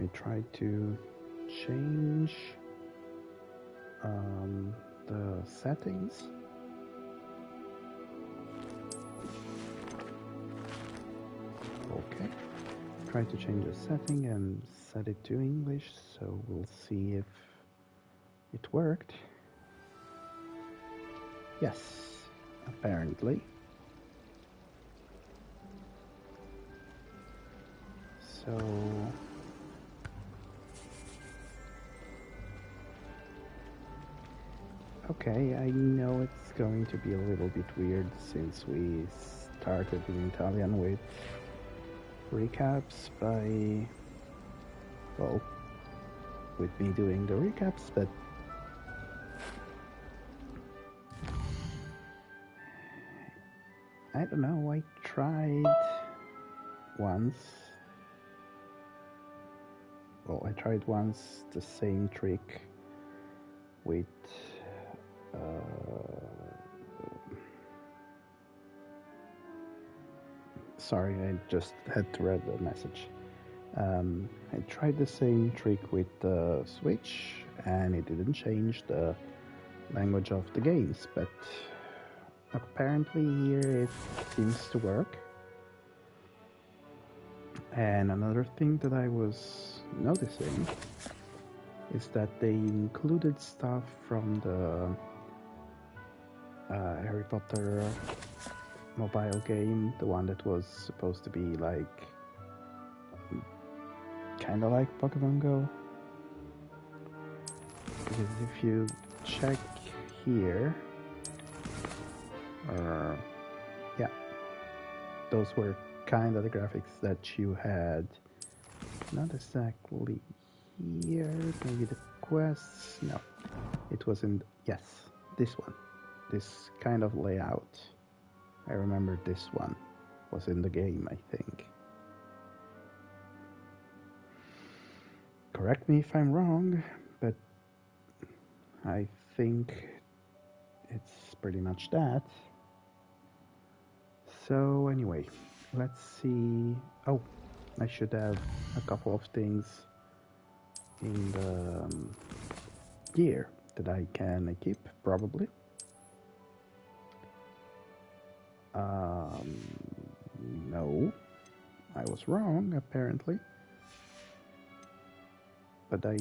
I tried to change the settings. Okay. Try to change the setting and set it to English, so we'll see if it worked. Yes, apparently. So okay, I know it's going to be a little bit weird since we started in Italian with recaps by, well, with me doing the recaps, but I don't know, I tried once. Well, I tried once the same trick with sorry, I just had to read the message. I tried the same trick with the Switch, and it didn't change the language of the games, but apparently here it seems to work. And another thing that I was noticing is that they included stuff from the Harry Potter mobile game, the one that was supposed to be like kind of like Pokemon Go. Because if you check here, yeah, those were kind of the graphics that you had. Not exactly here, maybe the quests. No, it was in, yes, this one. This kind of layout. I remember this one was in the game, I think. Correct me if I'm wrong, but I think it's pretty much that. So anyway, let's see. Oh, I should have a couple of things in the gear that I can equip, probably. No, I was wrong, apparently. But I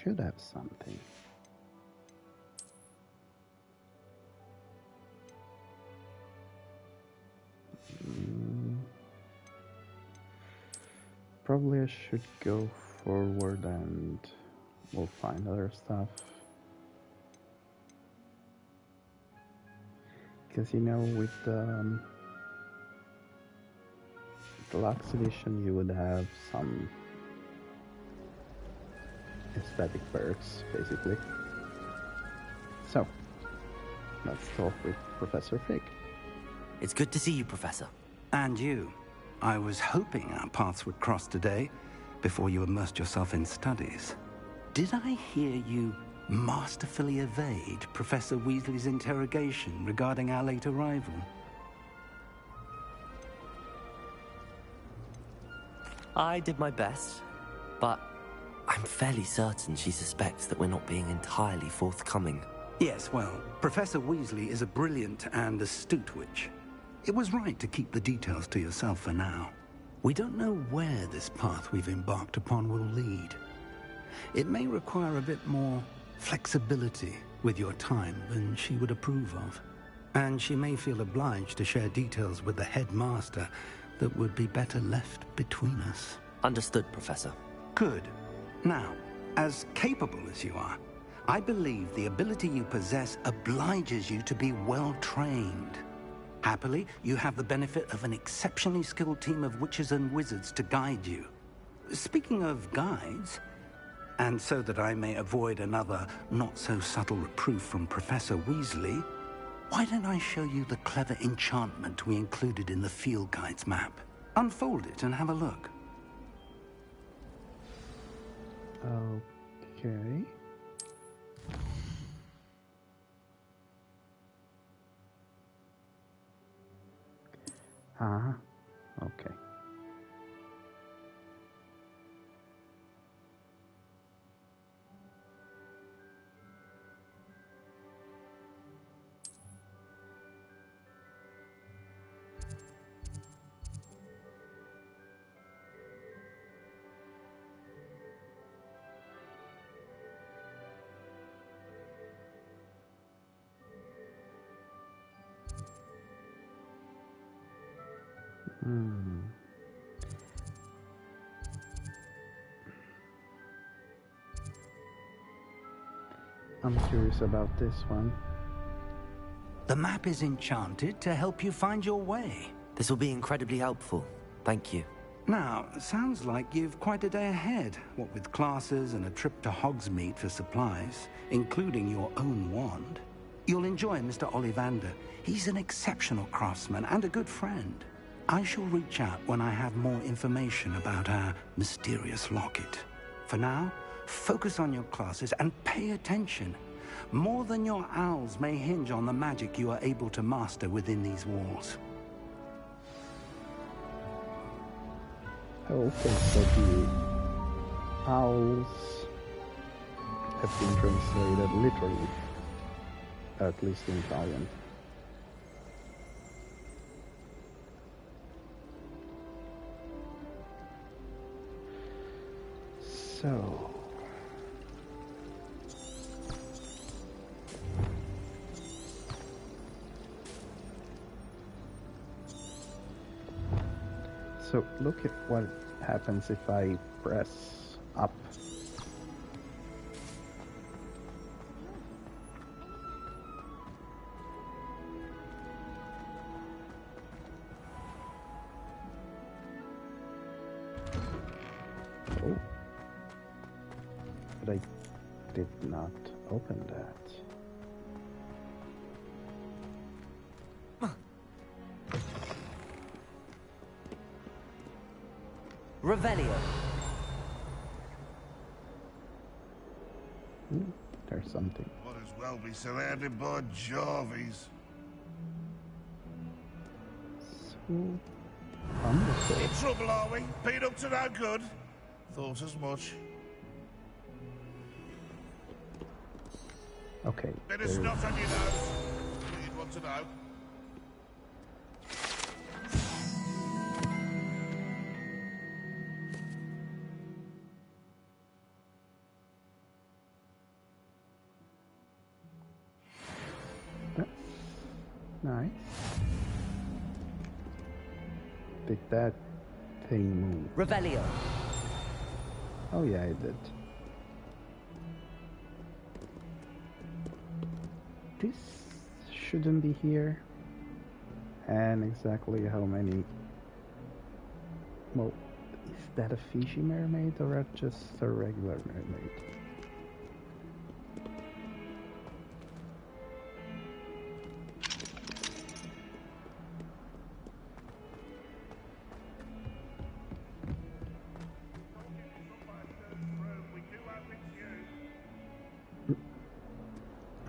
should have something. Probably I should go forward and we'll find other stuff. Because, you know, with the deluxe edition, you would have some aesthetic perks, basically. So, let's talk with Professor Fig. It's good to see you, Professor. And you. I was hoping our paths would cross today, before you immersed yourself in studies. Did I hear you masterfully evade Professor Weasley's interrogation regarding our late arrival? I did my best, but I'm fairly certain she suspects that we're not being entirely forthcoming. Yes, well, Professor Weasley is a brilliant and astute witch. It was right to keep the details to yourself for now. We don't know where this path we've embarked upon will lead. It may require a bit more flexibility with your time than she would approve of. And she may feel obliged to share details with the headmaster that would be better left between us. Understood, Professor. Good. Now, as capable as you are, I believe the ability you possess obliges you to be well trained. Happily, you have the benefit of an exceptionally skilled team of witches and wizards to guide you. Speaking of guides, and so that I may avoid another not-so-subtle reproof from Professor Weasley, why don't I show you the clever enchantment we included in the field guide's map? Unfold it and have a look. Okay. Okay. I'm curious about this one. The map is enchanted to help you find your way. This will be incredibly helpful. Thank you. Now, sounds like you've quite a day ahead, what with classes and a trip to Hogsmeade for supplies, including your own wand. You'll enjoy Mr. Ollivander. He's an exceptional craftsman and a good friend. I shall reach out when I have more information about our mysterious locket. For now, focus on your classes and pay attention. More than your owls may hinge on the magic you are able to master within these walls. Okay, so the owls have been translated literally, at least in Italian. So... So look at what happens if I press up. Oh. But I did not open that. Revelio. There's something. Might as well be surrounded by Jarvies. So wonderful. In trouble, are we? Been up to no good? Thought as much. Okay. Bit of snot on your nose. What you'd want to know. Nice. Did that thing move? Revelio. Oh yeah, it did. This shouldn't be here. And exactly how many... Well, is that a fishy mermaid or just a regular mermaid?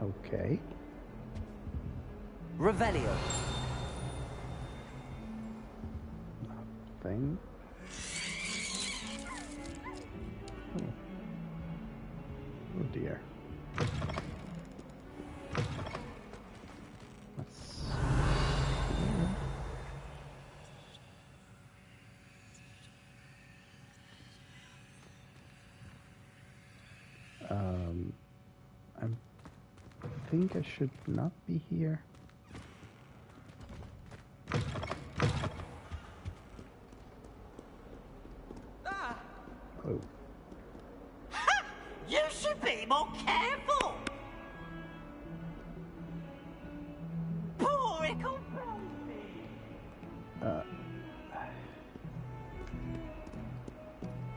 Okay. Revelio. Thing. Oh dear. Let's... I think I should not be here. Oh. You should be more careful! Poor Ickle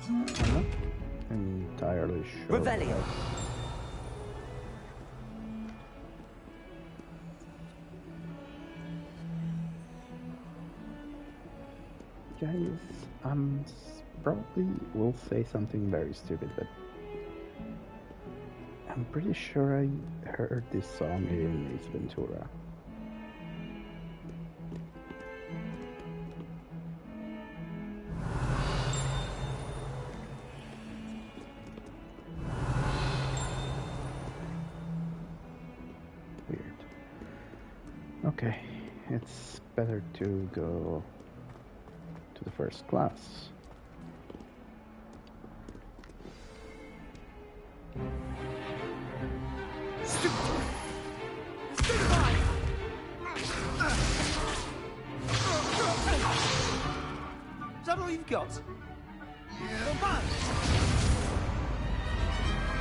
I'm not entirely sure. Revelio. Guys, probably will say something very stupid, but I'm pretty sure I heard this song in Ace Ventura. Weird. Okay, it's better to go to the first class. you've got?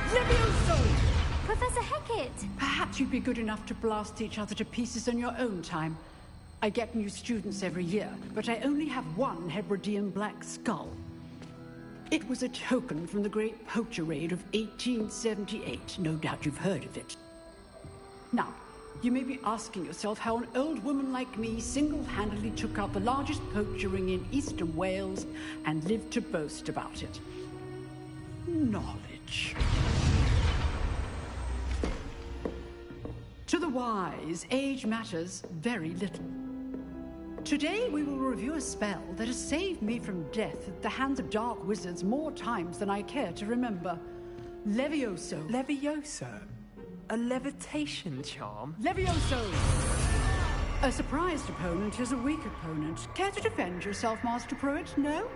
Levioso! Professor Hecat! Perhaps you'd be good enough to blast each other to pieces in your own time. I get new students every year, but I only have one Hebridean black skull. It was a token from the Great Poacher Raid of 1878. No doubt you've heard of it. Now, you may be asking yourself how an old woman like me single-handedly took out the largest poacher ring in eastern Wales and lived to boast about it. Knowledge. To the wise, age matters very little. Today we will review a spell that has saved me from death at the hands of dark wizards more times than I care to remember. Levioso. Levioso? A levitation charm? Levioso! A surprised opponent is a weak opponent. Care to defend yourself, Master Pruitt? No?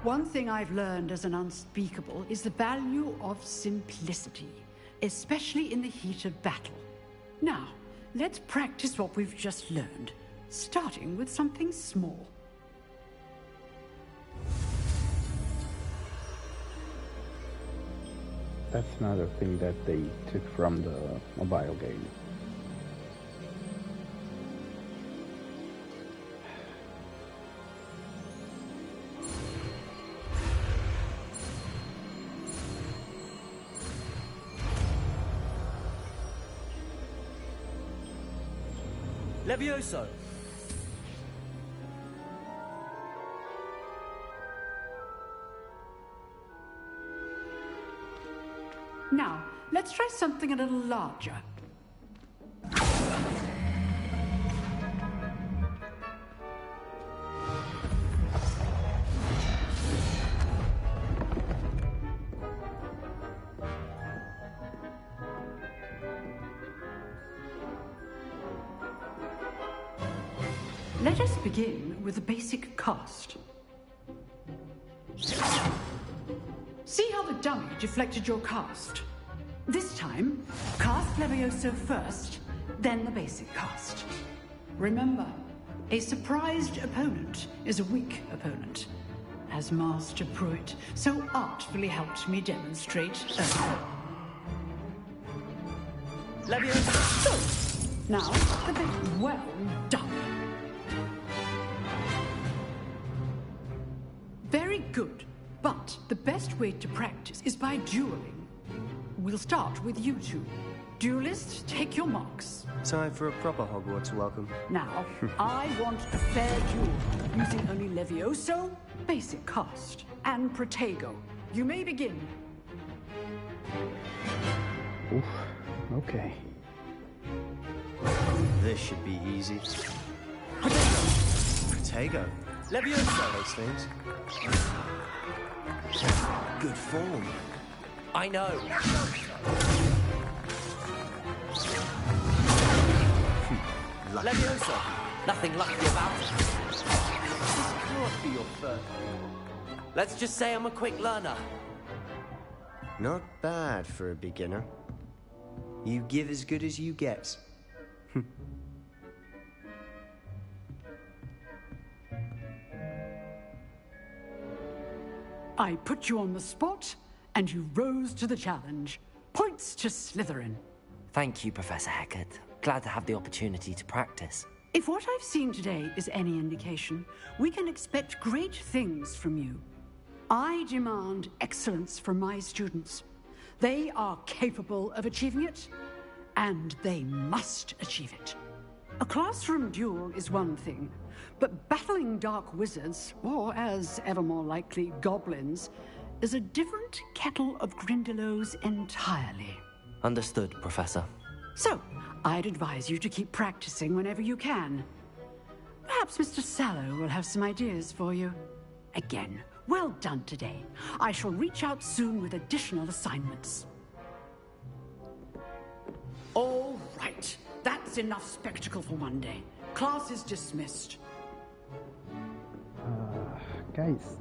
One thing I've learned as an unspeakable is the value of simplicity, especially in the heat of battle. Now, let's practice what we've just learned, starting with something small. That's another thing that they took from the mobile game. Levioso! Now, let's try something a little larger. Let us begin with the basic cast. See how the dummy deflected your cast? This time, cast Levioso first, then the basic cast. Remember, a surprised opponent is a weak opponent, as Master Pruitt so artfully helped me demonstrate earlier. Levioso! So, now, the bit well done. Very good. But the best way to practice is by dueling. We'll start with you two. Duelists, take your marks. Time for a proper Hogwarts welcome. Now, I want a fair duel, using only Levioso, basic cast, and Protego. You may begin. Oof, okay. This should be easy. Protego. Levioso! Those things. Good form. I know. Levioso! Nothing lucky about it. This can't be your first. Let's just say I'm a quick learner. Not bad for a beginner. You give as good as you get. I put you on the spot, and you rose to the challenge. Points to Slytherin. Thank you, Professor Hecat. Glad to have the opportunity to practice. If what I've seen today is any indication, we can expect great things from you. I demand excellence from my students. They are capable of achieving it, and they must achieve it. A classroom duel is one thing, but battling dark wizards, or as ever more likely, goblins, is a different kettle of Grindylows entirely. Understood, Professor. So, I'd advise you to keep practicing whenever you can. Perhaps Mr. Sallow will have some ideas for you. Again, well done today. I shall reach out soon with additional assignments. All right. That's enough spectacle for one day. Class is dismissed. Guys,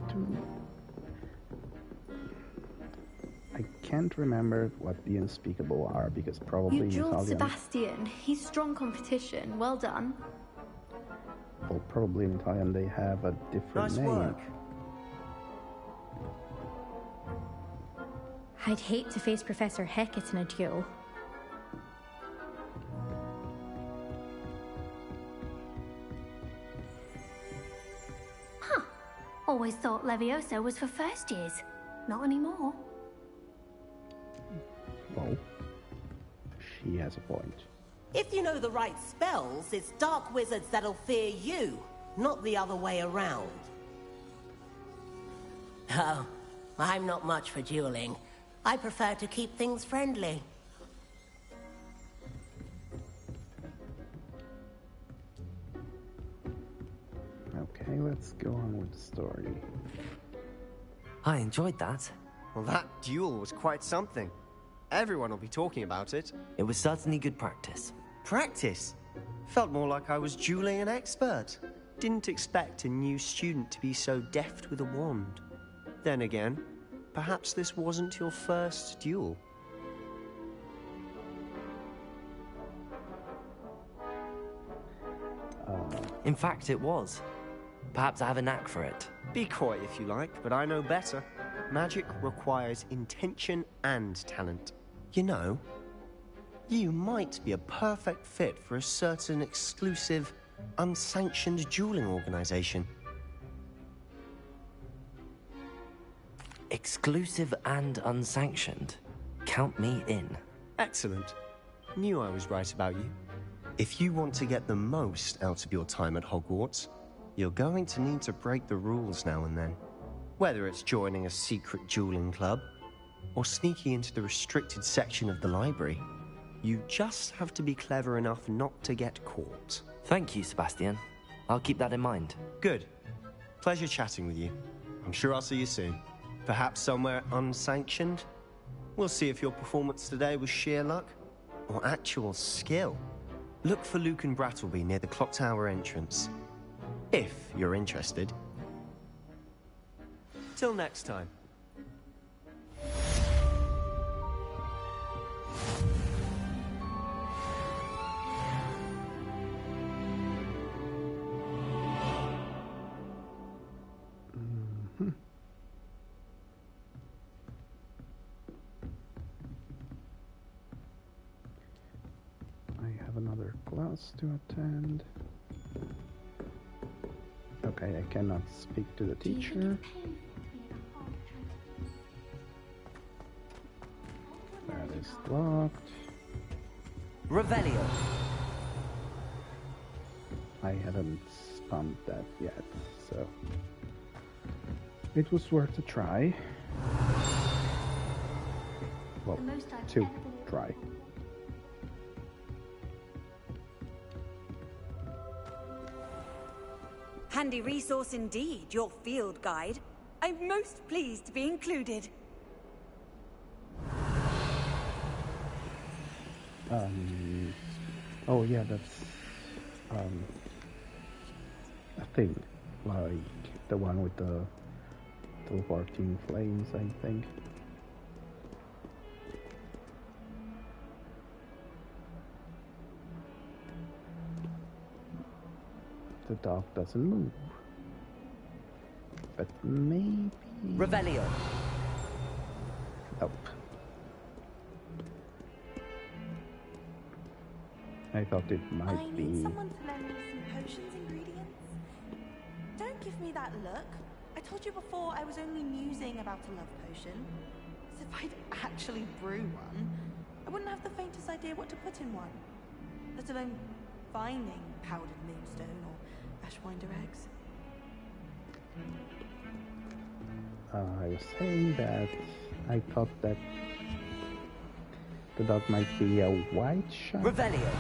I can't remember what the unspeakable are because probably You dueled Italian. Sebastian. He's strong competition. Well done. Well, probably in Italian they have a different Nice name. work. I'd hate to face Professor Hecat in a duel. Huh. Always thought Levioso was for first years. Not anymore. Well, she has a point. If you know the right spells, it's dark wizards that'll fear you, not the other way around. Oh, I'm not much for dueling. I prefer to keep things friendly. Okay, let's go on with the story. I enjoyed that. Well, that duel was quite something. Everyone will be talking about it. It was certainly good practice. Practice? Felt more like I was dueling an expert. Didn't expect a new student to be so deft with a wand. Then again, perhaps this wasn't your first duel. In fact, it was. Perhaps I have a knack for it. Be coy if you like, but I know better. Magic requires intention and talent. You know, you might be a perfect fit for a certain exclusive, unsanctioned dueling organization. Exclusive and unsanctioned. Count me in. Excellent. Knew I was right about you. If you want to get the most out of your time at Hogwarts, you're going to need to break the rules now and then. Whether it's joining a secret dueling club, or sneaking into the restricted section of the library, you just have to be clever enough not to get caught. Thank you, Sebastian. I'll keep that in mind. Good. Pleasure chatting with you. I'm sure I'll see you soon. Perhaps somewhere unsanctioned? We'll see if your performance today was sheer luck or actual skill. Look for Luke and Brattleby near the clock tower entrance. If you're interested. Till next time. I have another class to attend. Okay, I cannot speak to the teacher. That is locked. Revelio. I haven't spammed that yet, so it was worth a try. Well, to try. Handy resource indeed, your field guide. I'm most pleased to be included. Oh yeah, that's a thing, like the one with the teleporting flames, I think. The dog doesn't move, but maybe... Revelio. Nope. I thought it might be... I need someone to lend me some potions ingredients. Don't give me that look. I told you before I was only musing about a love potion. As if I'd actually brew one. I wouldn't have the faintest idea what to put in one. Let alone finding powdered moonstone or ashwinder eggs. I was saying that I thought that the dog might be a white shot. Revelio.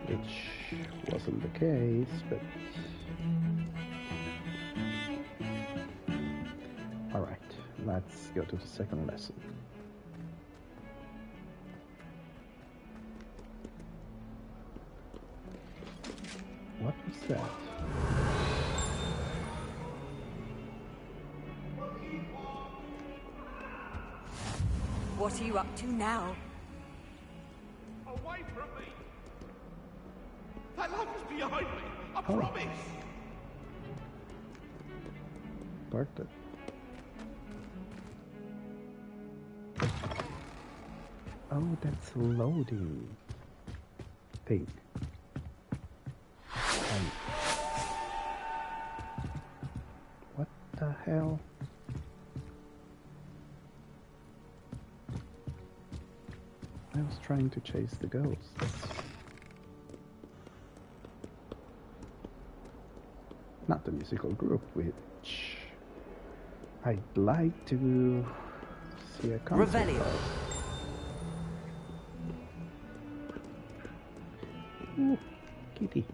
Which wasn't the case, but... Alright, let's go to the second lesson. What was that? What are you up to now? Away from me! behind me. I promise. Bartek. Oh, that's a loading thing. What the hell? I was trying to chase the ghosts. Not the musical group, which I'd like to see a concert. Revelio. Ooh, kitty.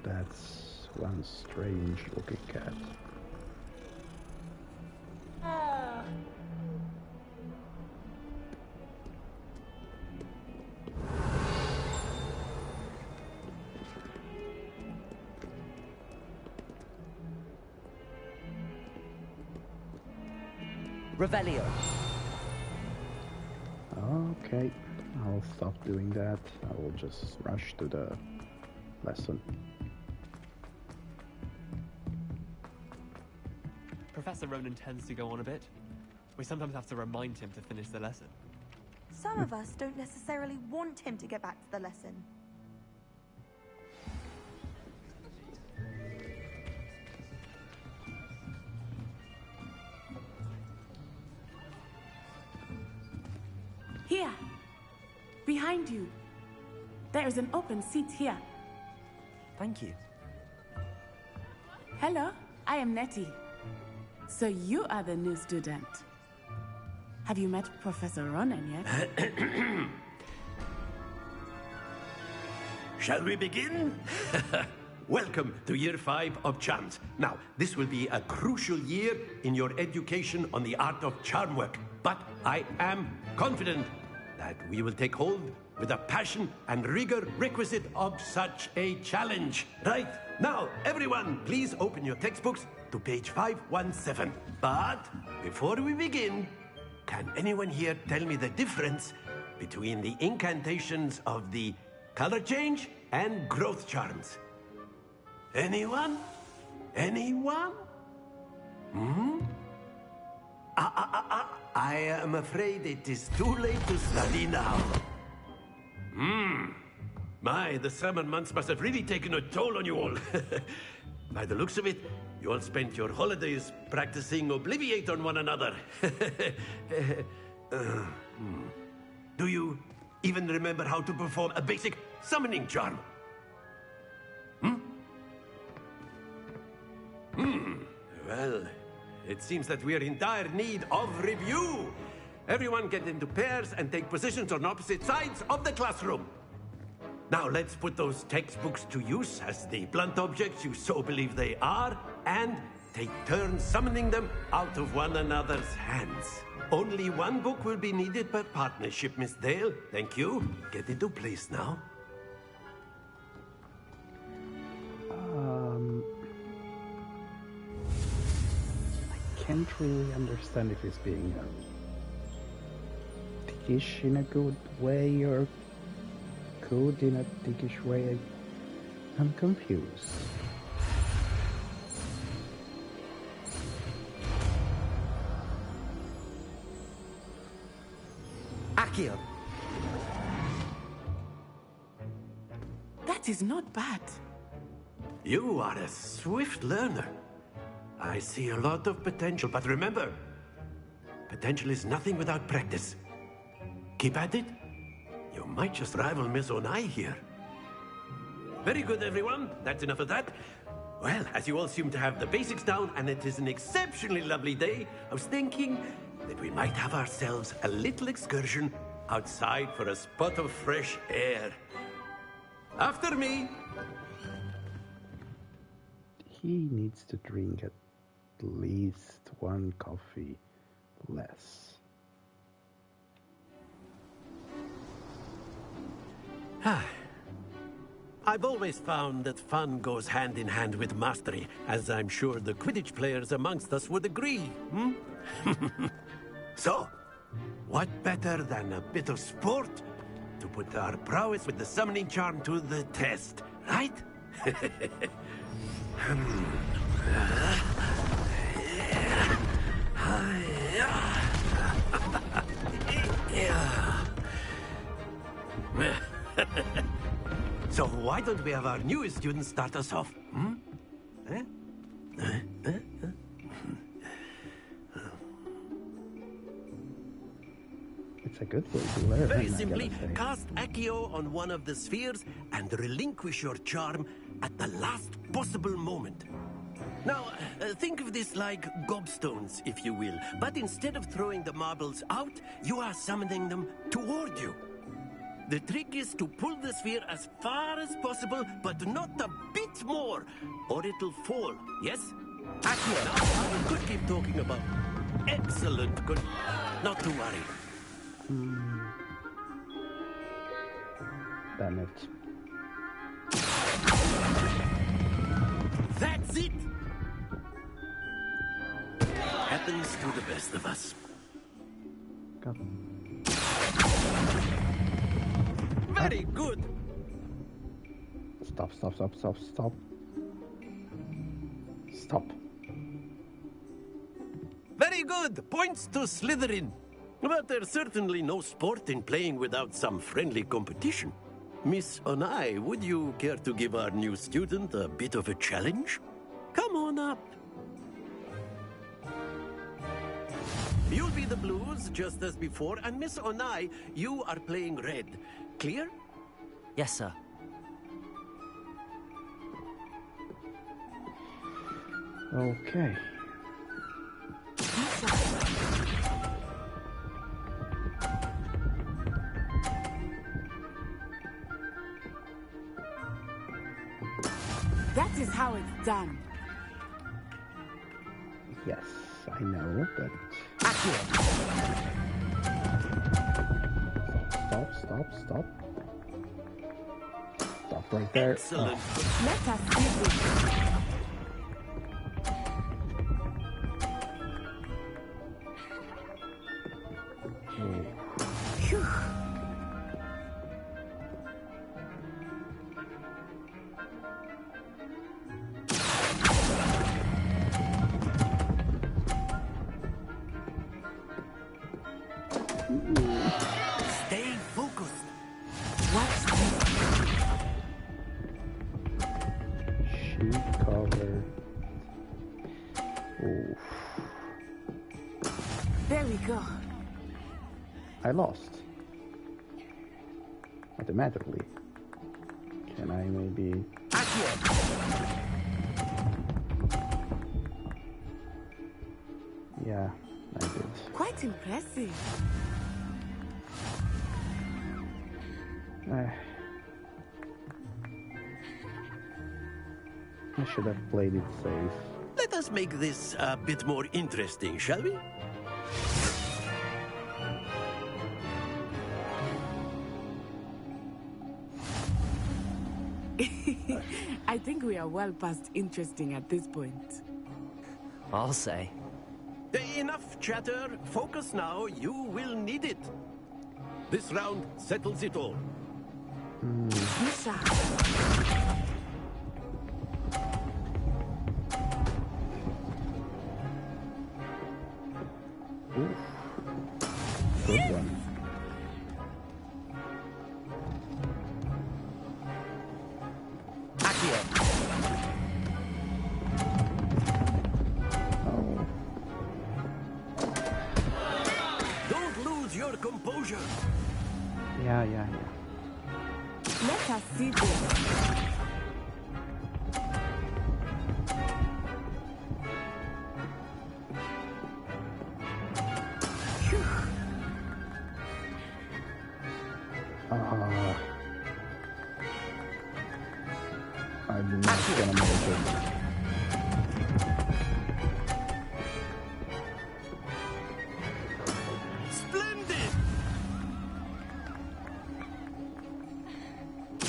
That's one strange looking cat. Revelio. Okay, I'll stop doing that. I will just rush to the lesson. Professor Ronan tends to go on a bit. We sometimes have to remind him to finish the lesson. Some of us don't necessarily want him to get back to the lesson. Here, behind you. There is an open seat here. Thank you. Hello, I am Nettie. So you are the new student. Have you met Professor Ronan yet? Shall we begin? Welcome to Year 5 of Charms. Now, this will be a crucial year in your education on the art of charm work. But I am confident that we will take hold with the passion and rigor requisite of such a challenge. Right, now, everyone, please open your textbooks to page 517. But before we begin, can anyone here tell me the difference between the incantations of the color change and growth charms? Anyone? Anyone? I am afraid it is too late to study now. My, the summer months must have really taken a toll on you all. By the looks of it, you all spent your holidays practicing Obliviate on one another. Do you even remember how to perform a basic summoning charm? Well, it seems that we are in dire need of review. Everyone get into pairs and take positions on opposite sides of the classroom. Now let's put those textbooks to use as the blunt objects you so believe they are, and take turns summoning them out of one another's hands. Only one book will be needed per partnership, Miss Dale. Thank you. Get into place now. I can't really understand if he's being dickish in a good way or good in a dickish way. I'm confused. Accio. That is not bad. You are a swift learner. I see a lot of potential, but remember, potential is nothing without practice. Keep at it. You might just rival Miss Onai here. Very good, everyone. That's enough of that. Well, as you all seem to have the basics down, and it is an exceptionally lovely day, I was thinking that we might have ourselves a little excursion outside for a spot of fresh air. After me. He needs to drink at least one coffee less. I've always found that fun goes hand in hand with mastery, as I'm sure the Quidditch players amongst us would agree, So, what better than a bit of sport to put our prowess with the summoning charm to the test, right? So why don't we have our newest student start us off? Eh? It's a good way to learn. Very simply, cast Accio on one of the spheres and relinquish your charm at the last possible moment. Now, think of this like gobstones, if you will. But instead of throwing the marbles out, you are summoning them toward you. The trick is to pull the sphere as far as possible, but not a bit more, or it'll fall, yes? Accio. Now, I could keep talking about excellent good. Not to worry. Damn it. That's it! Happens to the best of us. God. Very good! Stop. Stop. Very good! Points to Slytherin. But there's certainly no sport in playing without some friendly competition. Miss Onai, would you care to give our new student a bit of a challenge? Come on up. You'll be the blues, just as before, and Miss Onai, you are playing red. Clear? Yes, sir. Okay. That is how it's done. Yes, I know, but... Stop. Stop right there. Excellent. Let us see this. Phew. Stay focused. Watch this. Shoot cover. Oof. There we go. I lost. Automatically. Can I maybe... Yeah, I did. Quite impressive. I should have played it safe. Let us make this a bit more interesting, shall we? I think we are well past interesting at this point. I'll say. Enough chatter. Focus now. You will need it. This round settles it all. Misha. Good one. Don't lose your composure. Yeah. Let us see this. I'm not gonna make it. Splendid!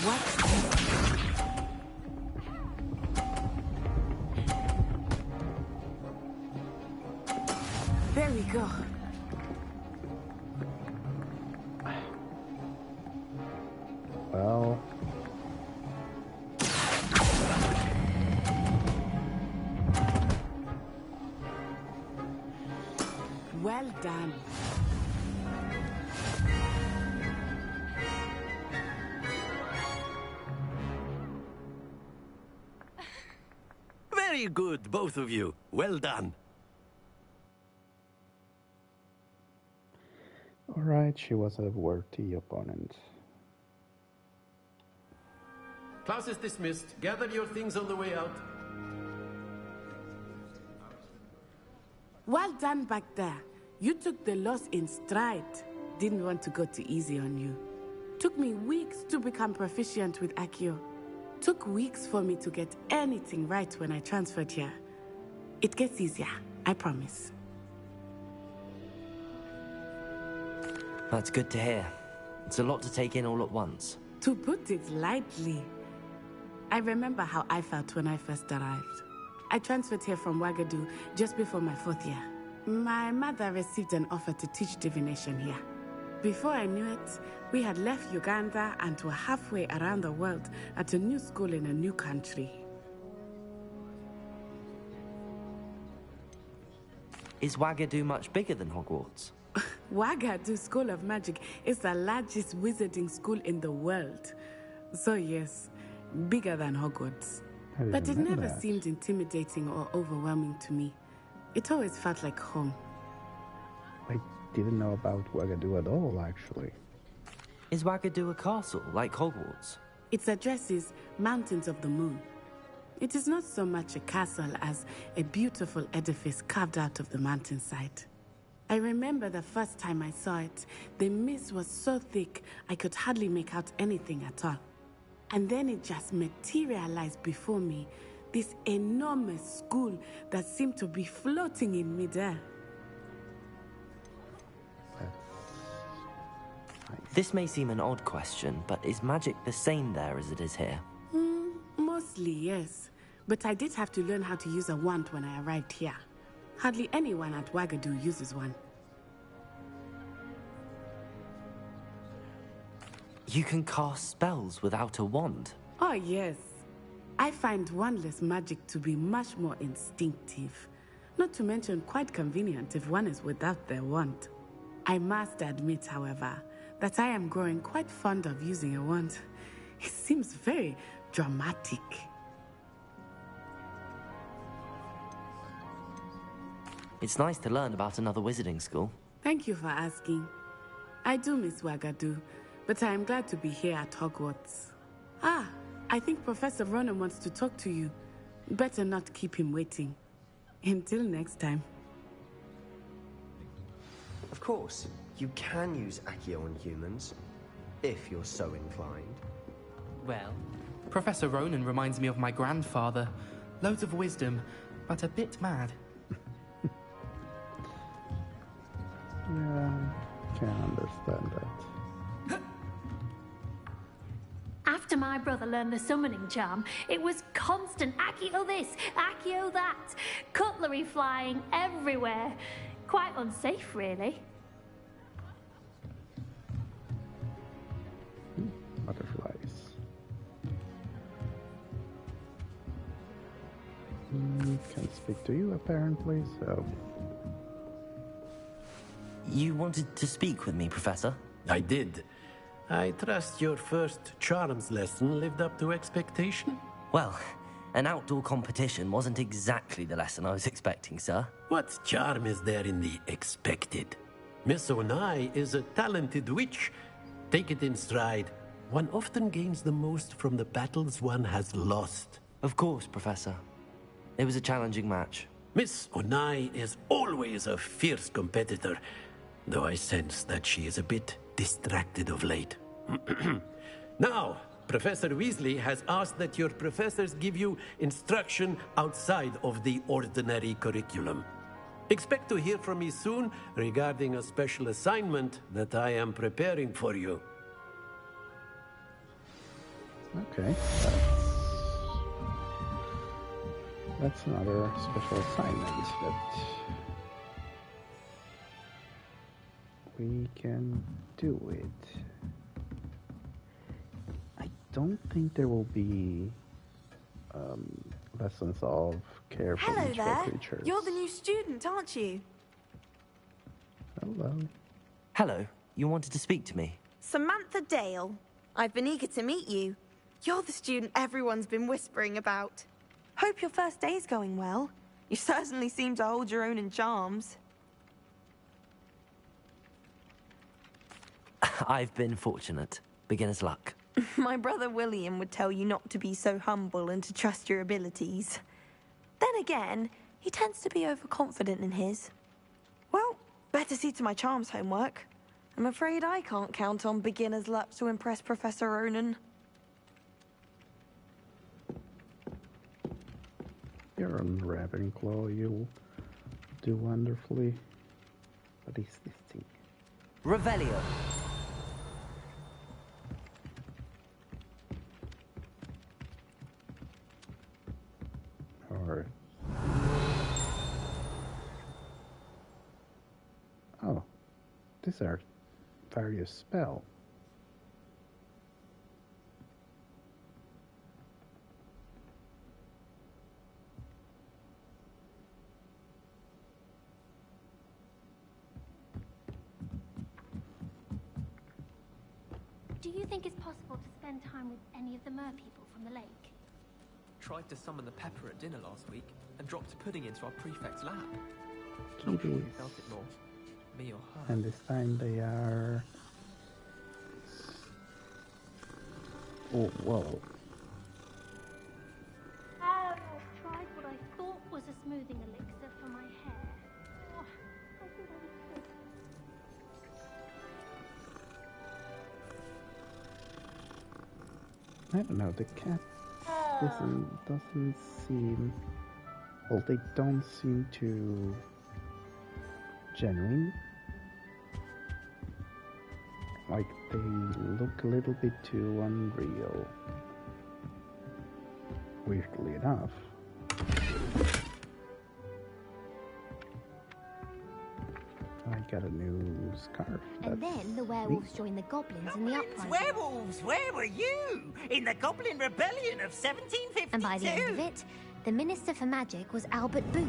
Watch this. There we go. Well done. Very good, both of you. Well done. Alright, she was a worthy opponent. Class is dismissed. Gather your things on the way out. Well done back there. You took the loss in stride. Didn't want to go too easy on you. Took me weeks to become proficient with Accio. Took weeks for me to get anything right when I transferred here. It gets easier, I promise. That's good to hear. It's a lot to take in all at once. To put it lightly, I remember how I felt when I first arrived. I transferred here from Wagadu just before my 4th year. My mother received an offer to teach divination here. Before I knew it, we had left Uganda and were halfway around the world at a new school in a new country. Is Wagadu much bigger than Hogwarts? Wagadu School of Magic is the largest wizarding school in the world. So yes, bigger than Hogwarts. But it never seemed intimidating or overwhelming to me. It always felt like home. I didn't know about Wagadu at all, actually. Is Wagadu a castle, like Hogwarts? Its address is Mountains of the Moon. It is not so much a castle as a beautiful edifice carved out of the mountainside. I remember the first time I saw it, the mist was so thick I could hardly make out anything at all. And then it just materialized before me, this enormous school that seemed to be floating in midair. This may seem an odd question, but is magic the same there as it is here? Mostly, yes. But I did have to learn how to use a wand when I arrived here. Hardly anyone at Wagadu uses one. You can cast spells without a wand? Oh, yes. I find wandless magic to be much more instinctive. Not to mention quite convenient if one is without their wand. I must admit, however, that I am growing quite fond of using a wand. It seems very dramatic. It's nice to learn about another wizarding school. Thank you for asking. I do miss Wagadu, but I am glad to be here at Hogwarts. Ah, I think Professor Ronan wants to talk to you. Better not keep him waiting. Until next time. Of course, you can use Accio on humans, if you're so inclined. Well, Professor Ronan reminds me of my grandfather. Loads of wisdom, but a bit mad. Yeah, can understand that. After my brother learned the summoning charm, it was constant Accio this, Accio that, cutlery flying everywhere. Quite unsafe, really. Butterflies. Can speak to you, apparently, so... You wanted to speak with me, Professor? I did. I trust your first charms lesson lived up to expectation? Well, an outdoor competition wasn't exactly the lesson I was expecting, sir. What charm is there in the expected? Miss Onai is a talented witch. Take it in stride. One often gains the most from the battles one has lost. Of course, Professor. It was a challenging match. Miss Onai is always a fierce competitor, though I sense that she is a bit distracted of late. Now, Professor Weasley has asked that your professors give you instruction outside of the ordinary curriculum. Expect to hear from me soon regarding a special assignment that I am preparing for you. Okay, that's another special assignment that we can do it. I don't think there will be lessons of care for Hello each there. creatures. You're the new student, aren't you? Hello. Hello. You wanted to speak to me? Samantha Dale. I've been eager to meet you. You're the student everyone's been whispering about. Hope your first day's going well. You certainly seem to hold your own in charms. I've been fortunate. Beginner's luck. My brother William would tell you not to be so humble and to trust your abilities. Then again, he tends to be overconfident in his. Well, better see to my charms homework. I'm afraid I can't count on beginner's luck to impress Professor Ronan. You're on Ravenclaw, you'll do wonderfully. What is this thing? Revelio. Or... Oh, these are various spells. Do you think it's possible to spend time with any of the merpeople from the lake? Tried to summon the pepper at dinner last week and dropped a pudding into our prefect's lap. Kitties. Not sure who felt it more, me or her. And this time they are... Oh, whoa. I've tried what I thought was a smoothing elixir for my hair. Oh, I think I was sick. I don't know, the cat doesn't seem... Well, they don't seem too genuine. Like, they look a little bit too unreal. Weirdly enough. I got a new scarf. And then the werewolves joined the goblins in the uprising. Werewolves, where were you? In the Goblin Rebellion of 1752? And by the end of it, the Minister for Magic was Albert Boot.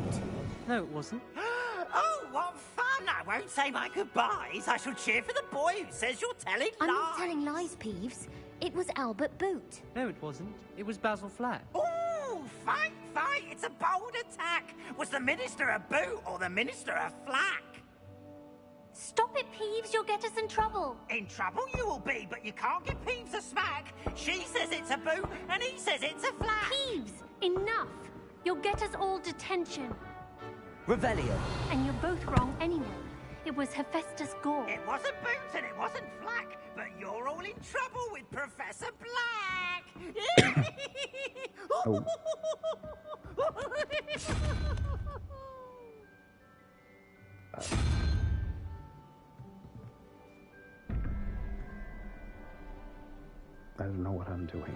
No, it wasn't. Oh, what fun! I won't say my goodbyes. I shall cheer for the boy who says you're telling lies. I'm not telling lies, Peeves. It was Albert Boot. No, it wasn't. It was Basil Flack. Oh, fight! It's a bold attack. Was the Minister a boot or the Minister a flack? Stop it, Peeves. You'll get us in trouble. In trouble you will be, but you can't give Peeves a smack. She says it's a boot, and he says it's a flack. Peeves, enough. You'll get us all detention. Revelio. And you're both wrong anyway. It was Hephaestus Gore. It wasn't boot and it wasn't flack, but you're all in trouble with Professor Black. Oh. I don't know what I'm doing.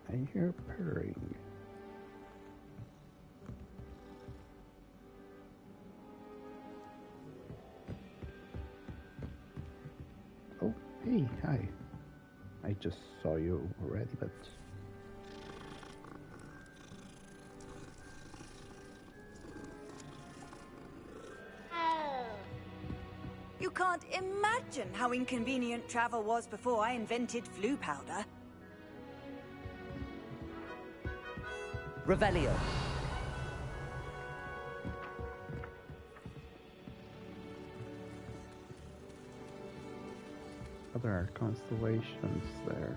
I hear purring. Oh, hey, hi. I just saw you already, but... You can't imagine how inconvenient travel was before I invented flu powder. Revelio. Oh, there are constellations there.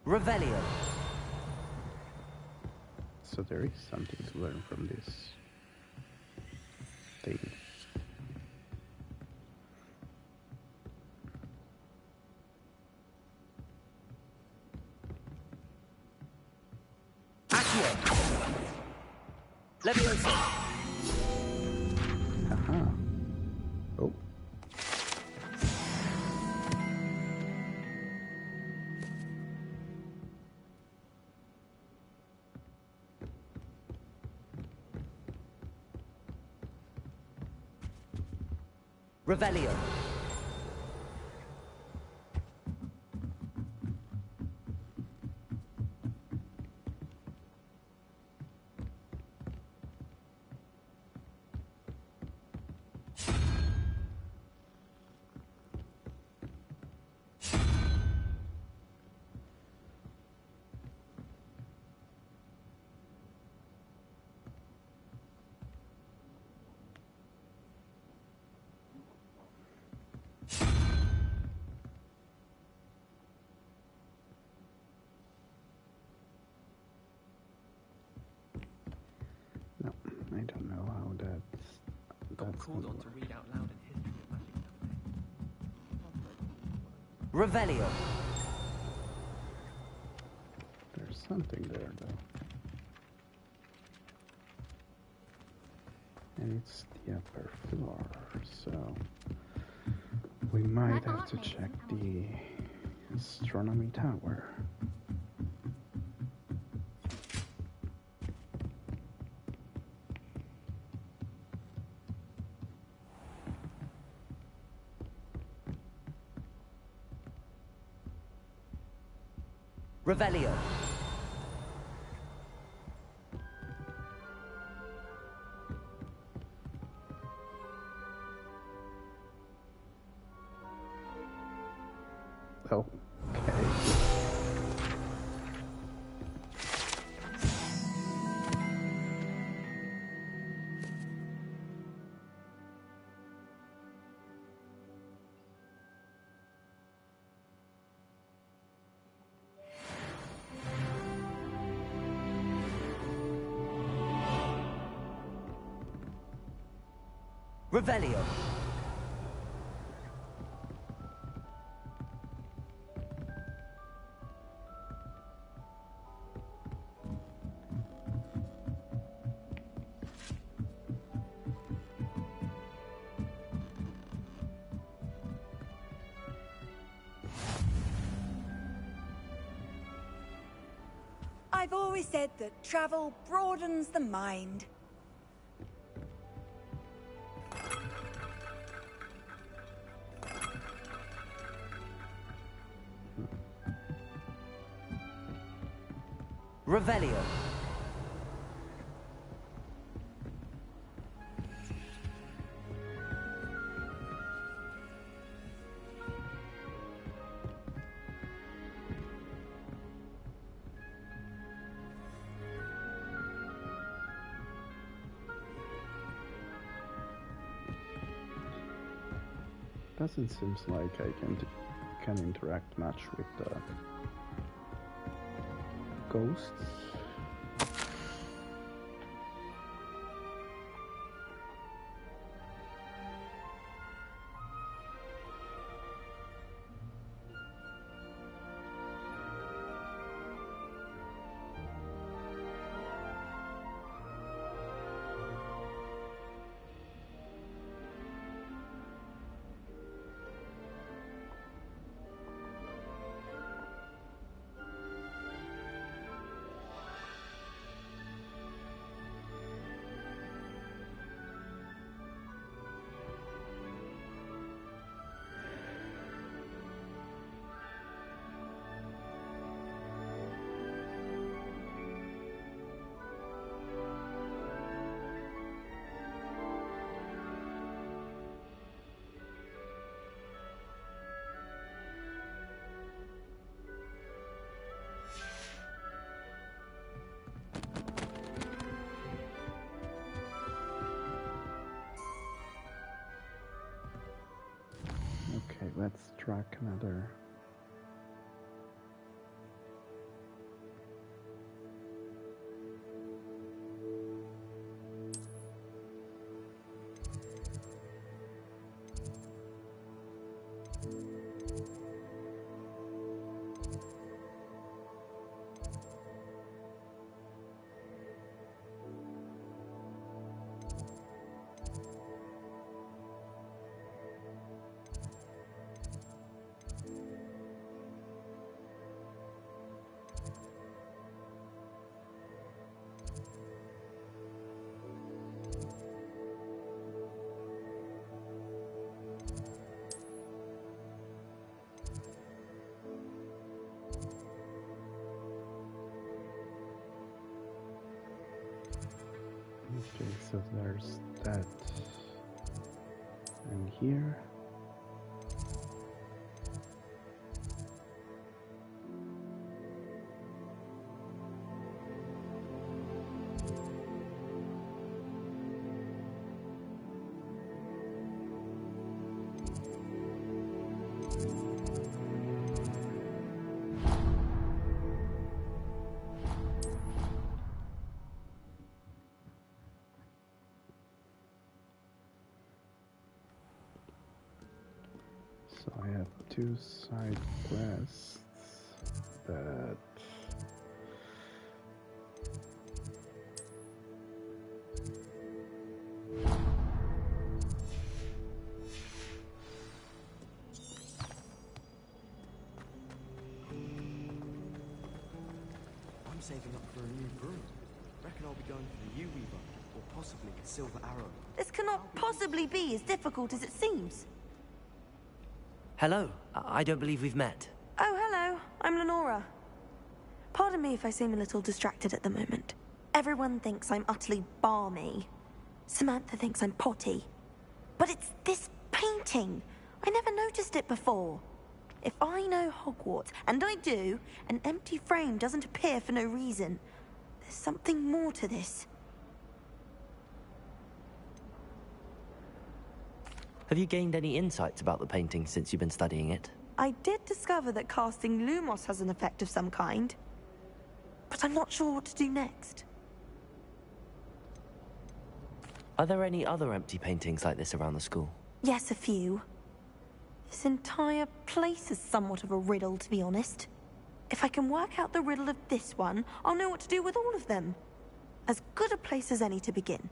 Revelio. So there is something to learn from this thing. Leviosa! Haha. Oh. Revelio. No, I don't know how that's Called on to read out loud in history of magic. Revelio. There's something there, though. And it's the upper floor, so we might have to check the astronomy tower. Revelio. Oh, okay. Revelio. I've always said that travel broadens the mind. Revelio. Doesn't seem like I can interact much with the ghosts. Okay, let's track another. Okay, so there's that. And here. So I have 2 side quests that I'm saving up for a new broom. Reckon I'll be going for the U-Weaver, or possibly a silver arrow. This cannot possibly be as difficult as it seems. Hello. I don't believe we've met. Oh, hello. I'm Lenora. Pardon me if I seem a little distracted at the moment. Everyone thinks I'm utterly balmy. Samantha thinks I'm potty. But it's this painting. I never noticed it before. If I know Hogwarts, and I do, an empty frame doesn't appear for no reason. There's something more to this. Have you gained any insights about the painting since you've been studying it? I did discover that casting Lumos has an effect of some kind. But I'm not sure what to do next. Are there any other empty paintings like this around the school? Yes, a few. This entire place is somewhat of a riddle, to be honest. If I can work out the riddle of this one, I'll know what to do with all of them. As good a place as any to begin.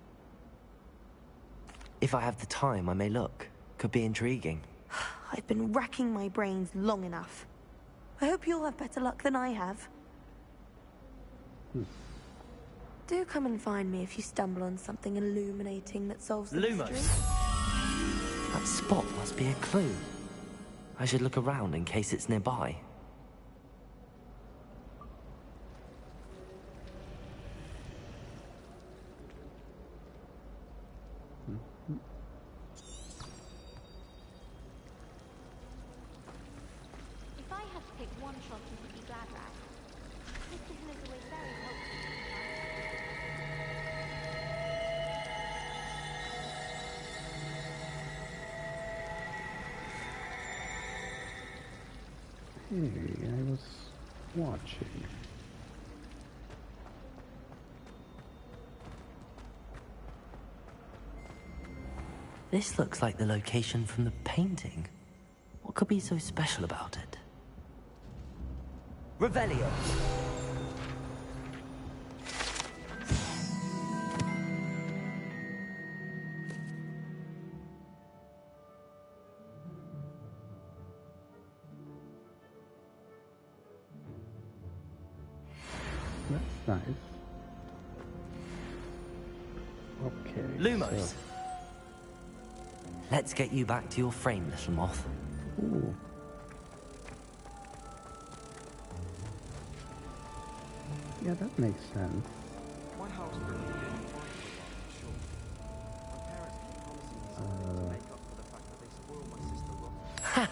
If I have the time, I may look. Could be intriguing. I've been racking my brains long enough. I hope you'll have better luck than I have. Do come and find me if you stumble on something illuminating that solves the mystery. That spot must be a clue. I should look around in case it's nearby. If I had to pick one shop you would be glad at, Mr. Hill is always very helpful. hey, I was watching. This looks like the location from the painting. What could be so special about it? Revelio! That's nice. Okay. Lumos! So, Let's get you back to your frame, little moth. ooh. Yeah, that makes sense. My house really good. Sure. My parents keep promising me something to make up for the fact that they spoiled my sister rotten. Ha!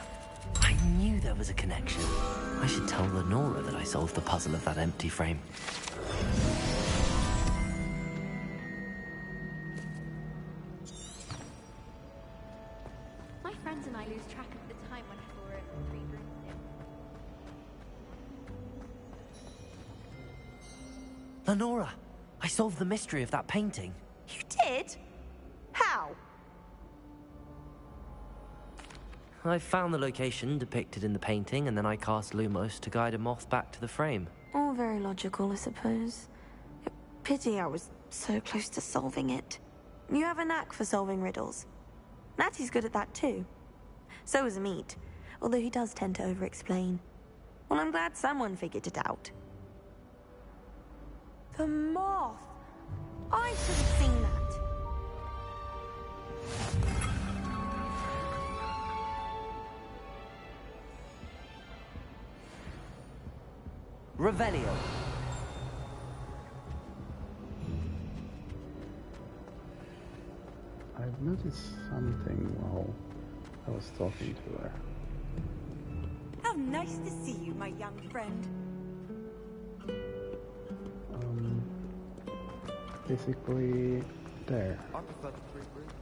I knew there was a connection. I should tell Lenora that I solved the puzzle of that empty frame. My friends and I lose track of the time whenever we're at Three Broomsticks. Lenora! I solved the mystery of that painting. You did? How? I found the location depicted in the painting, and then I cast Lumos to guide a moth back to the frame. All very logical, I suppose. Pity I was so close to solving it. You have a knack for solving riddles. Natty's good at that too. So is Meat, although he does tend to over-explain. Well, I'm glad someone figured it out. The moth! I should have seen that. Revelio. I've noticed something while I was talking to her. How nice to see you, my young friend. Basically, there. I prefer the 3 rooms.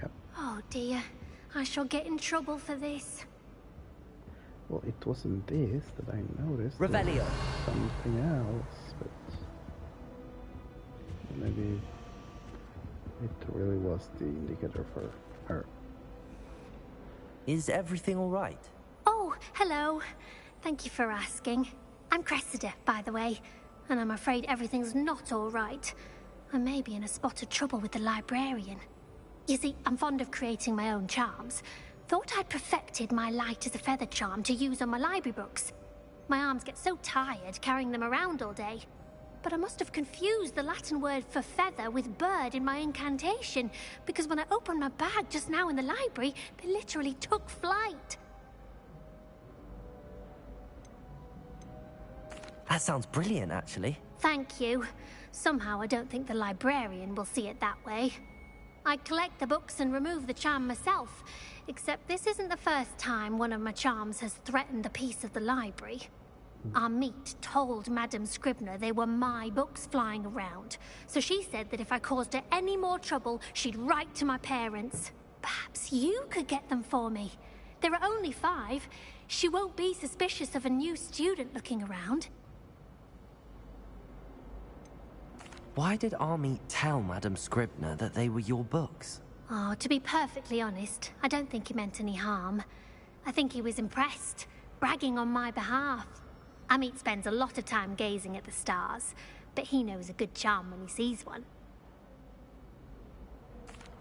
Yep. Oh dear, I shall get in trouble for this. Well, it wasn't this that I noticed. Revelio. It was something else, but maybe it really was the indicator for her. Is everything all right? Oh, hello. Thank you for asking. I'm Cressida, by the way, and I'm afraid everything's not all right. I may be in a spot of trouble with the librarian. You see, I'm fond of creating my own charms. Thought I'd perfected my light as a feather charm to use on my library books. My arms get so tired carrying them around all day. But I must have confused the Latin word for feather with bird in my incantation, because when I opened my bag just now in the library, they literally took flight. That sounds brilliant, actually. Thank you. Somehow I don't think the librarian will see it that way. I collect the books and remove the charm myself, except this isn't the first time one of my charms has threatened the peace of the library. Amit told Madame Scribner they were my books flying around, so she said that if I caused her any more trouble, she'd write to my parents. Perhaps you could get them for me. There are only 5. She won't be suspicious of a new student looking around. Why did Amit tell Madame Scribner that they were your books? Oh, to be perfectly honest, I don't think he meant any harm. I think he was impressed, bragging on my behalf. Amit spends a lot of time gazing at the stars, but he knows a good charm when he sees one.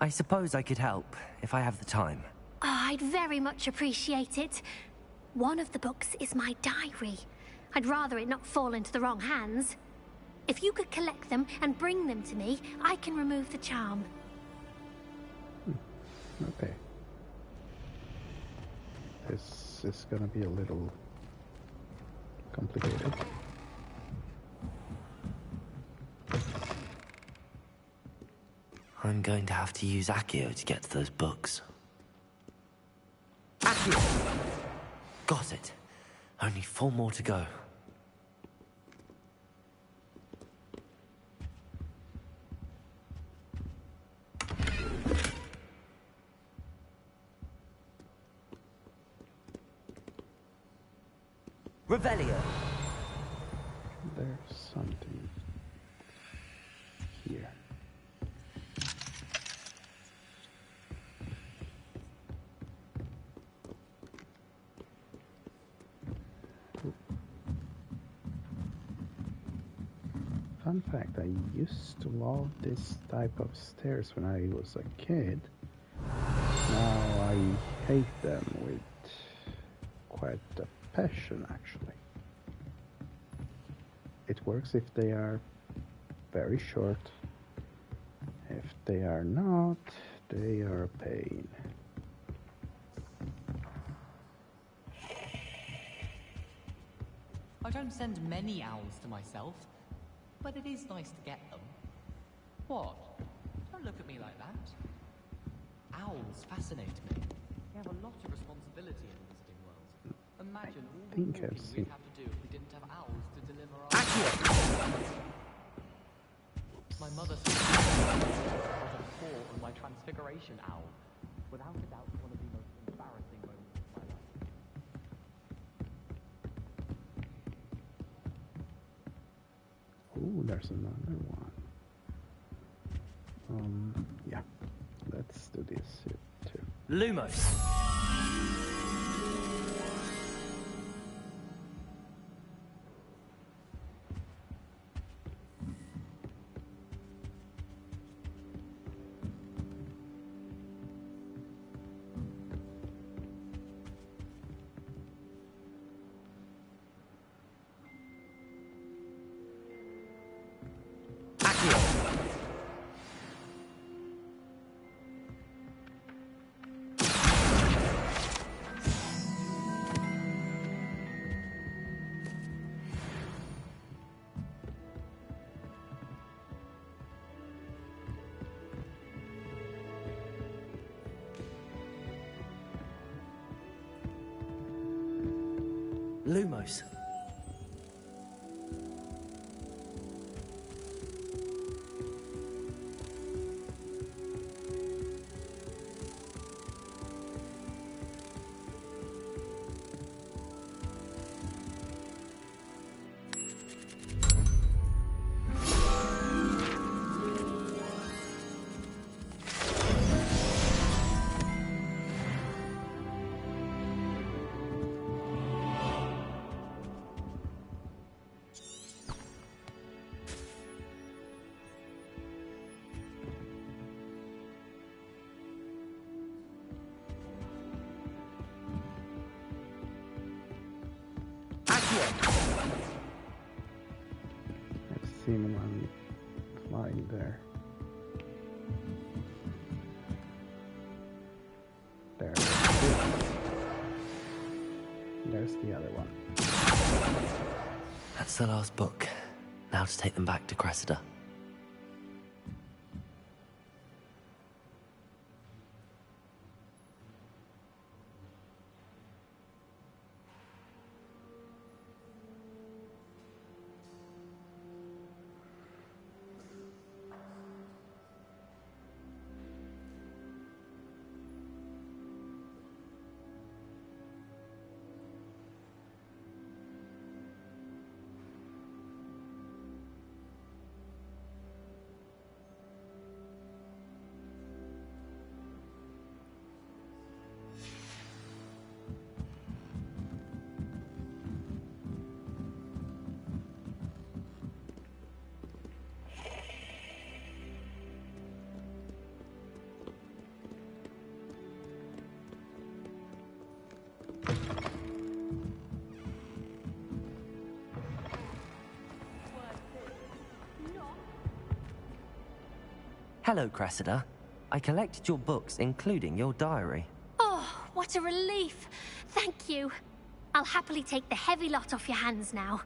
I suppose I could help, if I have the time. Oh, I'd very much appreciate it. One of the books is my diary. I'd rather it not fall into the wrong hands. If you could collect them and bring them to me, I can remove the charm. Okay. This is gonna be a little complicated. I'm going to have to use Accio to get to those books. Accio! Got it. Only 4 more to go. Revelio. There's something here. Fun fact, I used to love this type of stairs when I was a kid. Now I hate them with quite a passion, actually. It works if they are very short. If they are not, they are a pain. I don't send many owls to myself, but it is nice to get them. What? Don't look at me like that. Owls fascinate me. They have a lot of responsibility in the visiting world. Imagine all the walking we'd have to do if we didn't have owls to deliver our... My mother said I was a poor on my transfiguration owl. Without a doubt, one of the most embarrassing moments of my life. Oh, there's another one. Yeah. Let's do this here too. Lumos. Lumos. I've seen one flying there. There. There's the other one. That's the last book. Now to take them back to Cressida. Hello, Cressida. I collected your books, including your diary. Oh, what a relief. Thank you. I'll happily take the heavy lot off your hands now.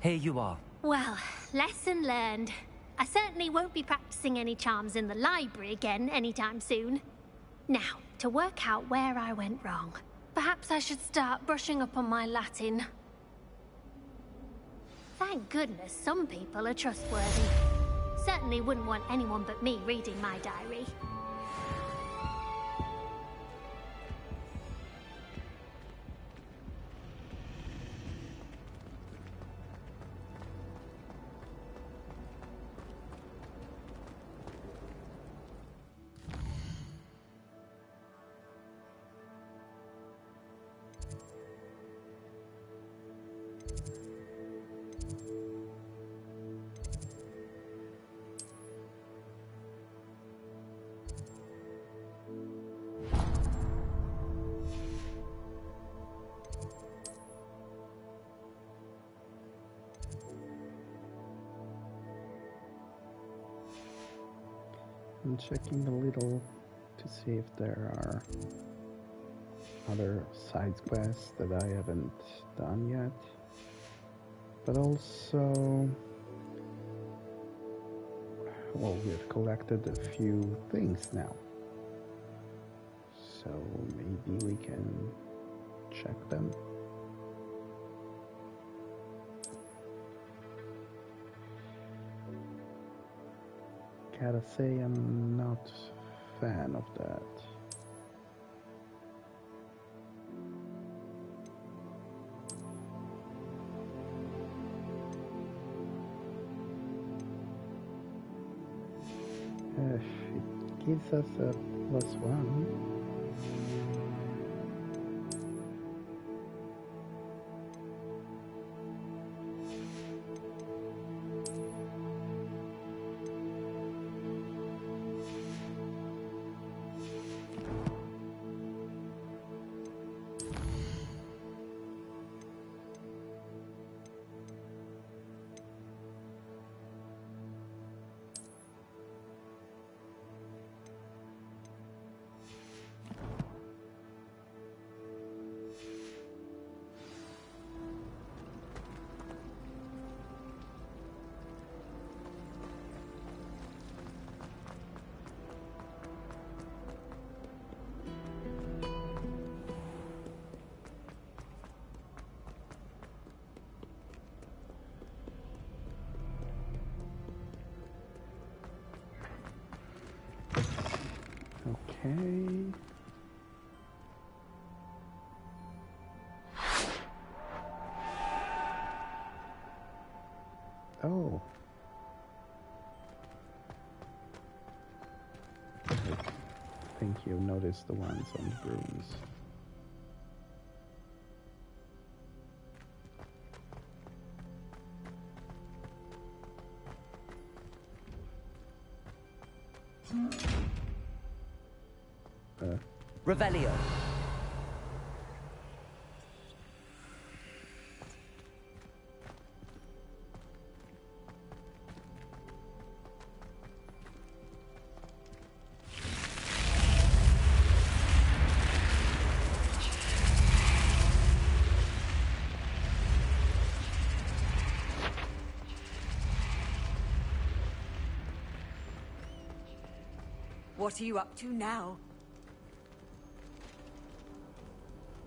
Here you are. Well, lesson learned. I certainly won't be practicing any charms in the library again anytime soon. Now, to work out where I went wrong. Perhaps I should start brushing up on my Latin. Thank goodness some people are trustworthy. Certainly wouldn't want anyone but me reading my diary. I'm checking a little to see if there are other side quests that I haven't done yet. But also, well, we've collected a few things now. So maybe we can check them. Gotta say, I'm not a fan of that. It gives us a +1. Okay. Oh. I think you noticed the ones on the brooms. Revelio. What are you up to now?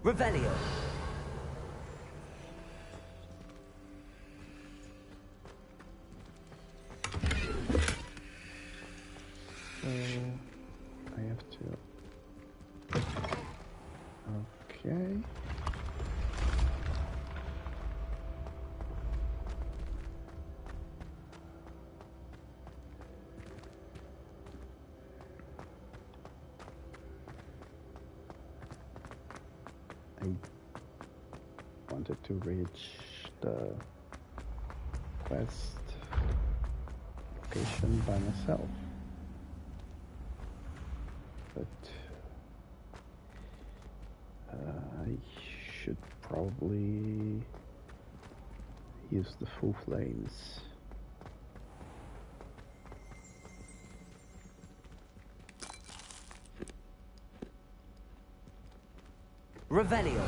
Revelio. So I have to. Okay. I wanted to reach the quest location by myself, but I should probably use the full flames. Revelio.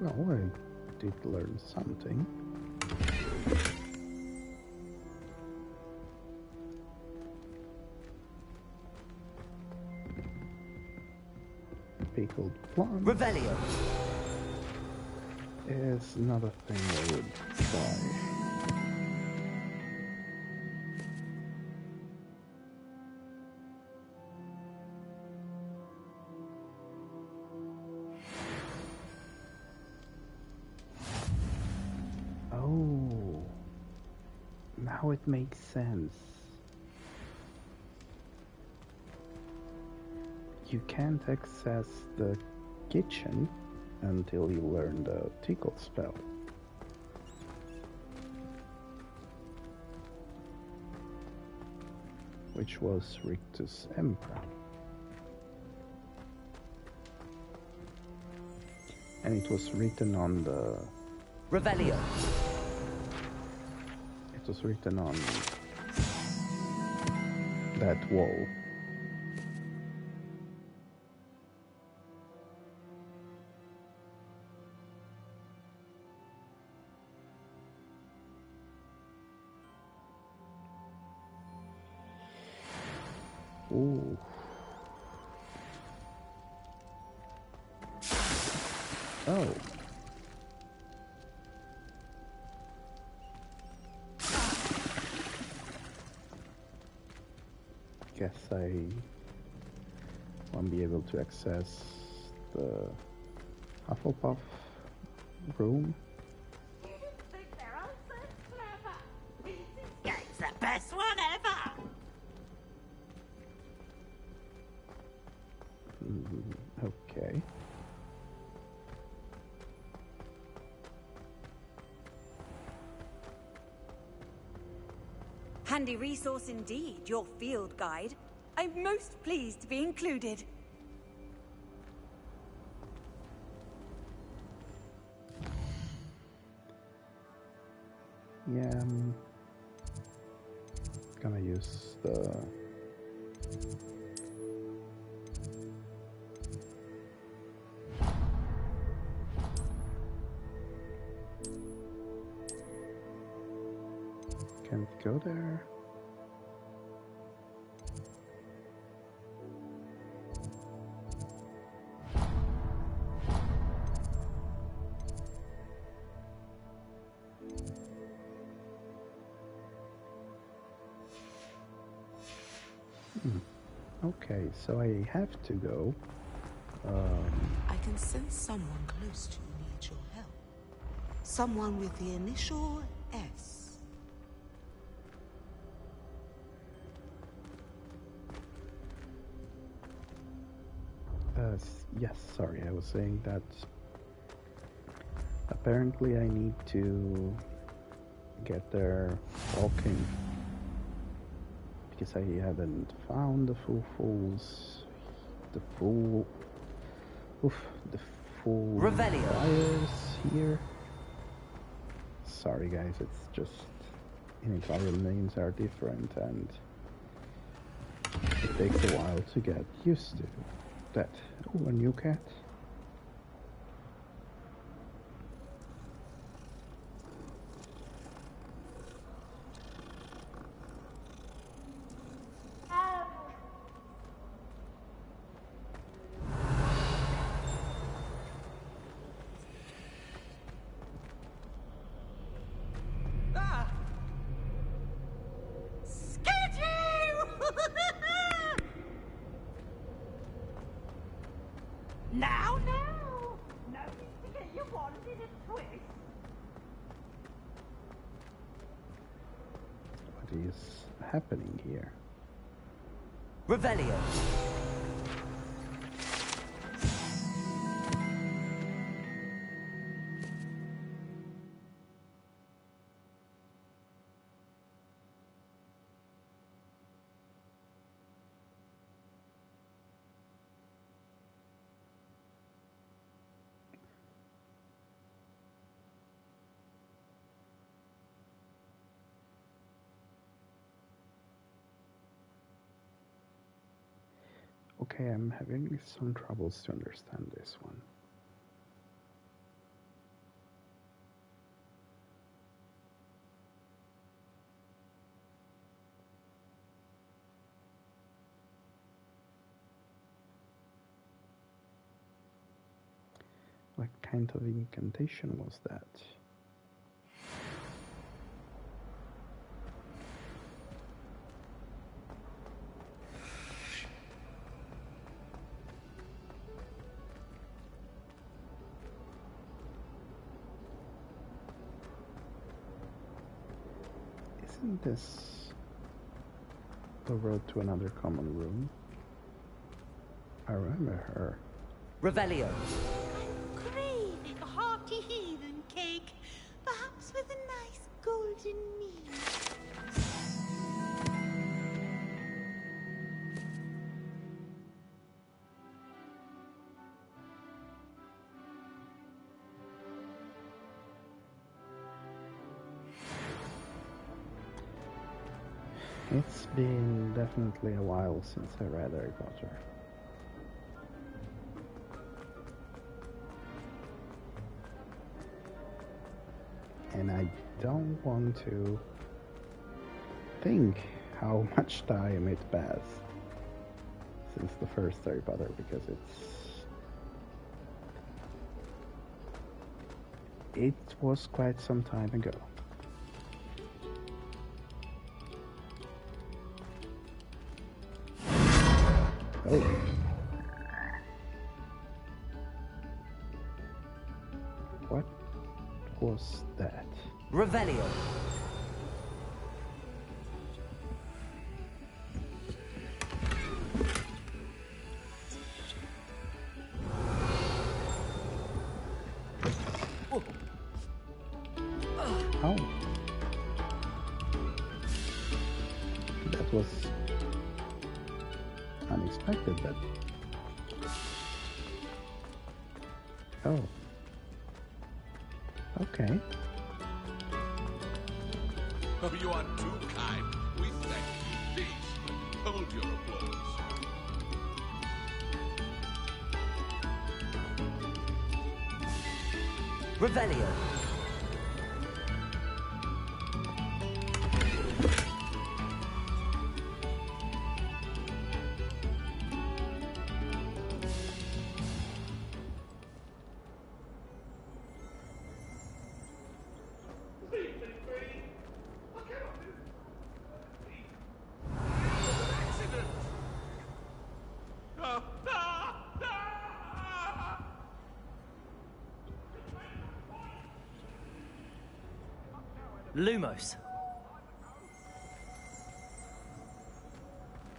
Well, I did learn something. Pickled plum. Revelio. Is not a thing I would try. Oh, now it makes sense. You can't access the kitchen until you learn the tickle spell. Which was Rictus Emperor. And it was written on the... Revelio. It was written on that wall. Ooh. Oh. Guess I won't be able to access the Hufflepuff room. You think they're all so clever? This game's the best one ever! Okay. Handy resource indeed, your field guide. I'm most pleased to be included. Yeah, I'm gonna use the... can't go there. Okay, so I have to go. I can sense someone close to you needs your help. Someone with the initial S. Yes, sorry, I was saying that apparently I need to get there walking because I haven't found the full Revelio fires here. Sorry guys, it's just initial names are different and it takes a while to get used to that. Oh, a new cat. Now, notice to get your wand in a twist. What is happening here? Revelio. Okay, I'm having some troubles to understand this one. What kind of incantation was that? Isn't this the road to another common room? I remember her. Revelio. I'm craving a hearty heathen cake, perhaps with a nice golden meat. It's been definitely a while since I read Harry Potter. And I don't want to think how much time it passed since the first Harry Potter, because it was quite some time ago. Oh. What was that? Revelio. Oh. That was unexpected, but... Oh. Okay. Oh, you are too kind. We thank you. Please, hold your applause. Revelio. Lumos.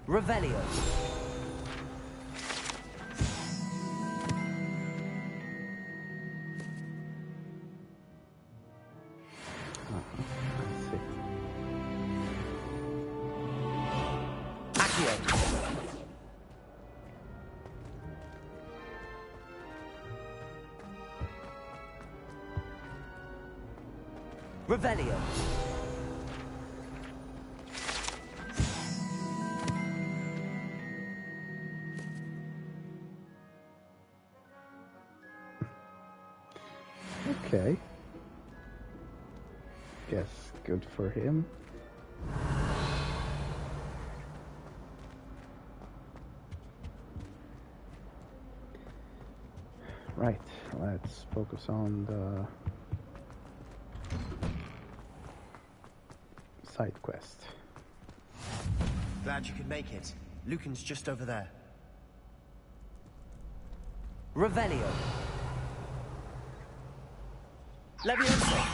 Revelio. Revelio. Okay. Guess good for him. Right, let's focus on the side quest. Glad you could make it. Lucan's just over there. Revelio. Leviosa.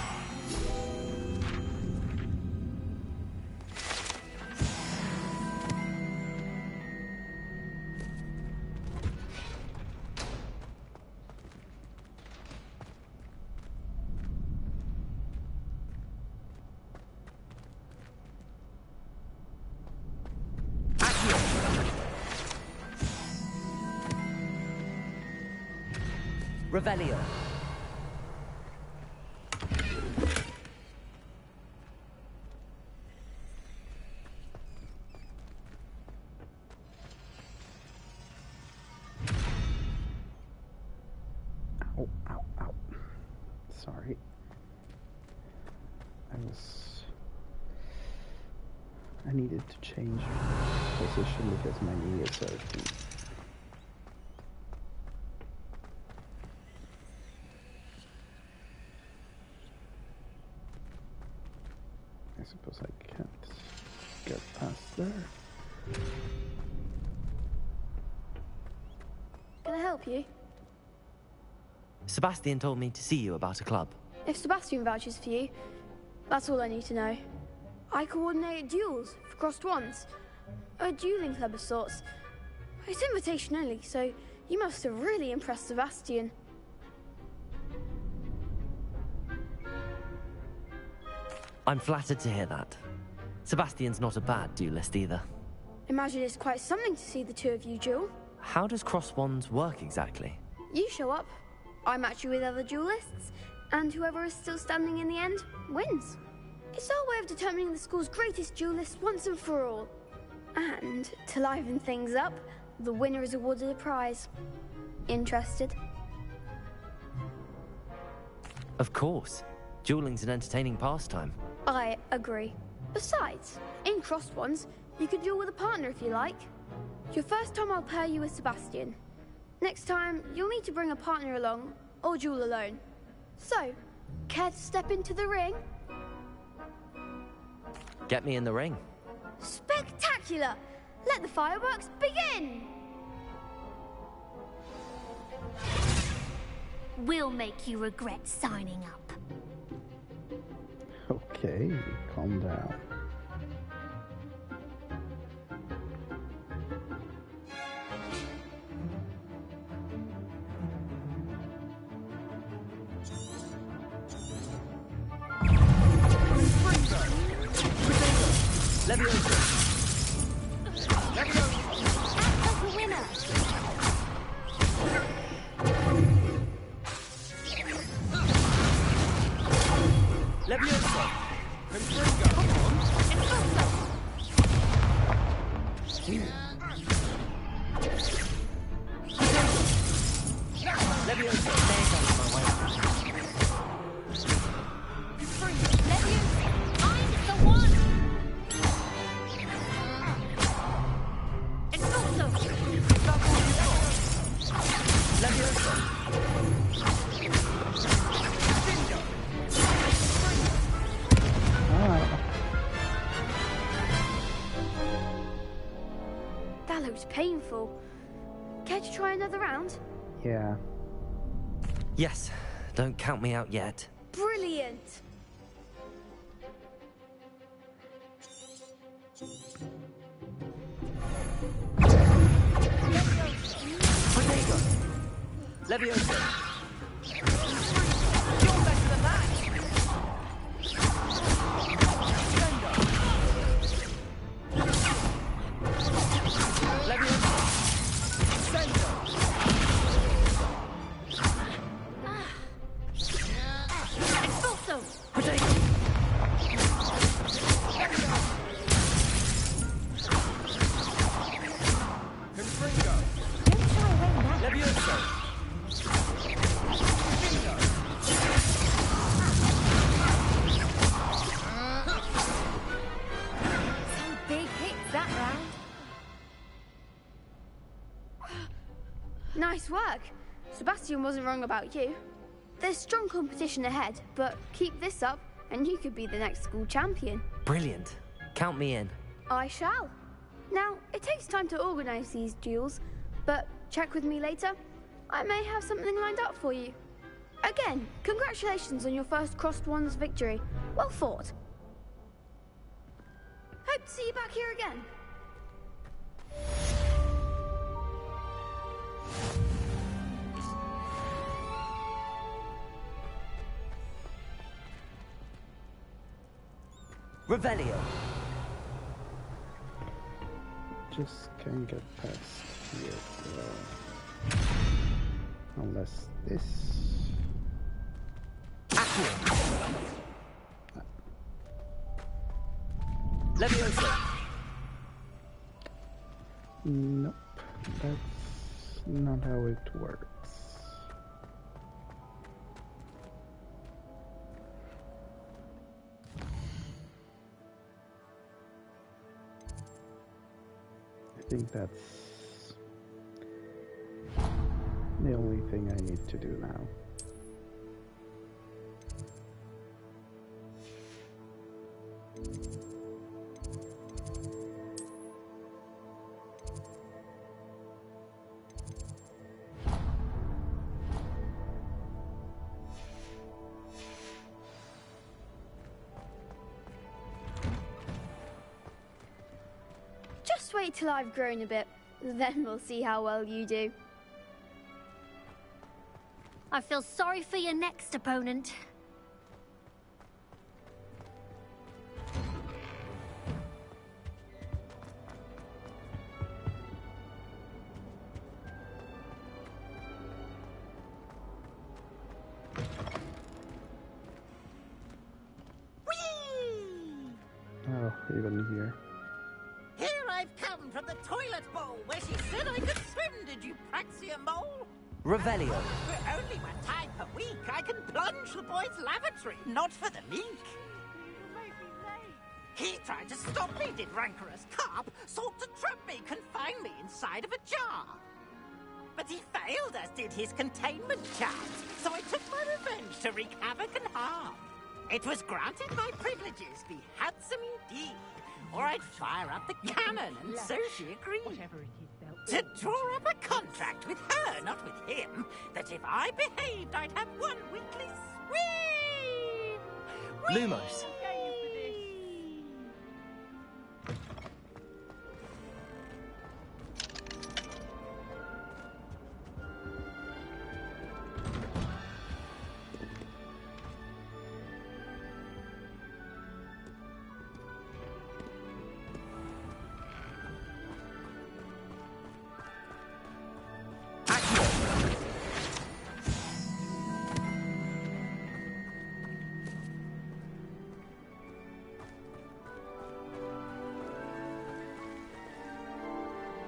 Revelio. Ow, ow, ow. Sorry. I needed to change position because my knee is hurting. I suppose I can't get past there. Can I help you? Sebastian told me to see you about a club. If Sebastian vouches for you, that's all I need to know. I coordinate duels for crossed ones. A dueling club of sorts. It's invitation only, so you must have really impressed Sebastian. I'm flattered to hear that. Sebastian's not a bad duelist either. Imagine it's quite something to see the two of you duel. How does cross wands work exactly? You show up, I match you with other duelists, and whoever is still standing in the end wins. It's our way of determining the school's greatest duelist once and for all. And to liven things up, the winner is awarded a prize. Interested? Of course. Dueling's an entertaining pastime. I agree. Besides, in crossed ones, you could duel with a partner if you like. Your first time I'll pair you with Sebastian. Next time, you'll need to bring a partner along, or duel alone. So, care to step into the ring? Get me in the ring. Spectacular! Let the fireworks begin! We'll make you regret signing up. Okay, calm down. Leviosa. Act like a winner. Leviosa. Leviosa. That looks painful. Care to try another round? Yeah. Yes. Don't count me out yet. Brilliant! Leviosa! You're better than that! Leviosa! Sender! Expulso! Potato! Confringo! Leviosa! Some big hits that round. Nice work. Sebastian wasn't wrong about you. There's strong competition ahead, but keep this up and you could be the next school champion. Brilliant. Count me in. I shall. Now, it takes time to organise these duels, but check with me later. I may have something lined up for you. Again, congratulations on your first Crossed Wands victory. Well fought. Hope to see you back here again. Revelio. Just can't get past here, so... Unless this... Leviosa. Nope, that's not how it works. I think that's the only thing I need to do now. Just wait till I've grown a bit, then we'll see how well you do. I feel sorry for your next opponent. Oh, even here. Here I've come from the toilet bowl where she said I could swim, did you praxia mole? Revelio. For only one time per week, I can plunge the boy's lavatory, not for the leak. He tried to stop me, did rancorous carp, sought to trap me, confine me inside of a jar. But he failed, as did his containment charms, so I took my revenge to wreak havoc and harm. It was granted my privileges be handsome indeed, or I'd fire up the cannon, and so she agreed. To draw up a contract with her, not with him, that if I behaved, I'd have one weekly swim. Lumos.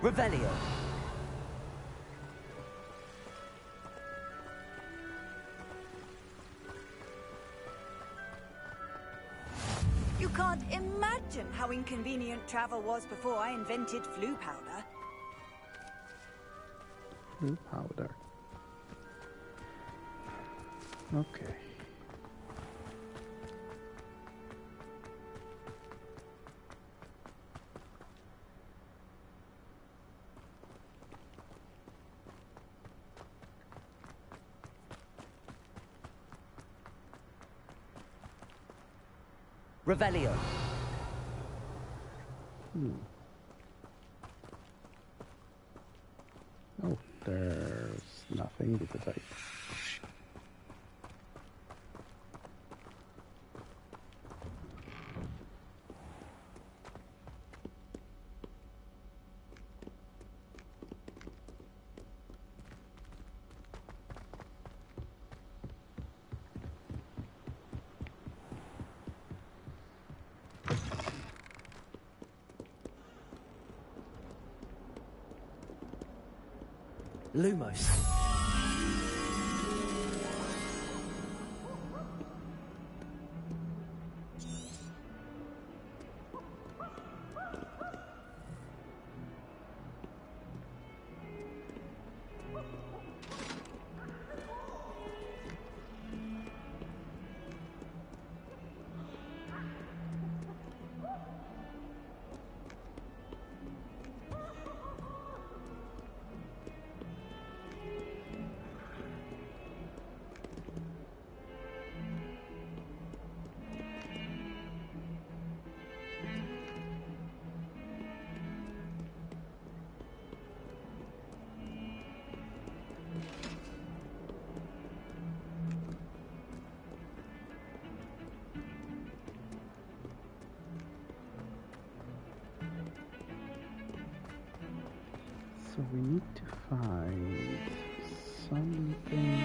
Revelio. You can't imagine how inconvenient travel was before I invented flu powder. Blue powder. Okay. Revelio. Oh, there's nothing because I... Lumos. So we need to find something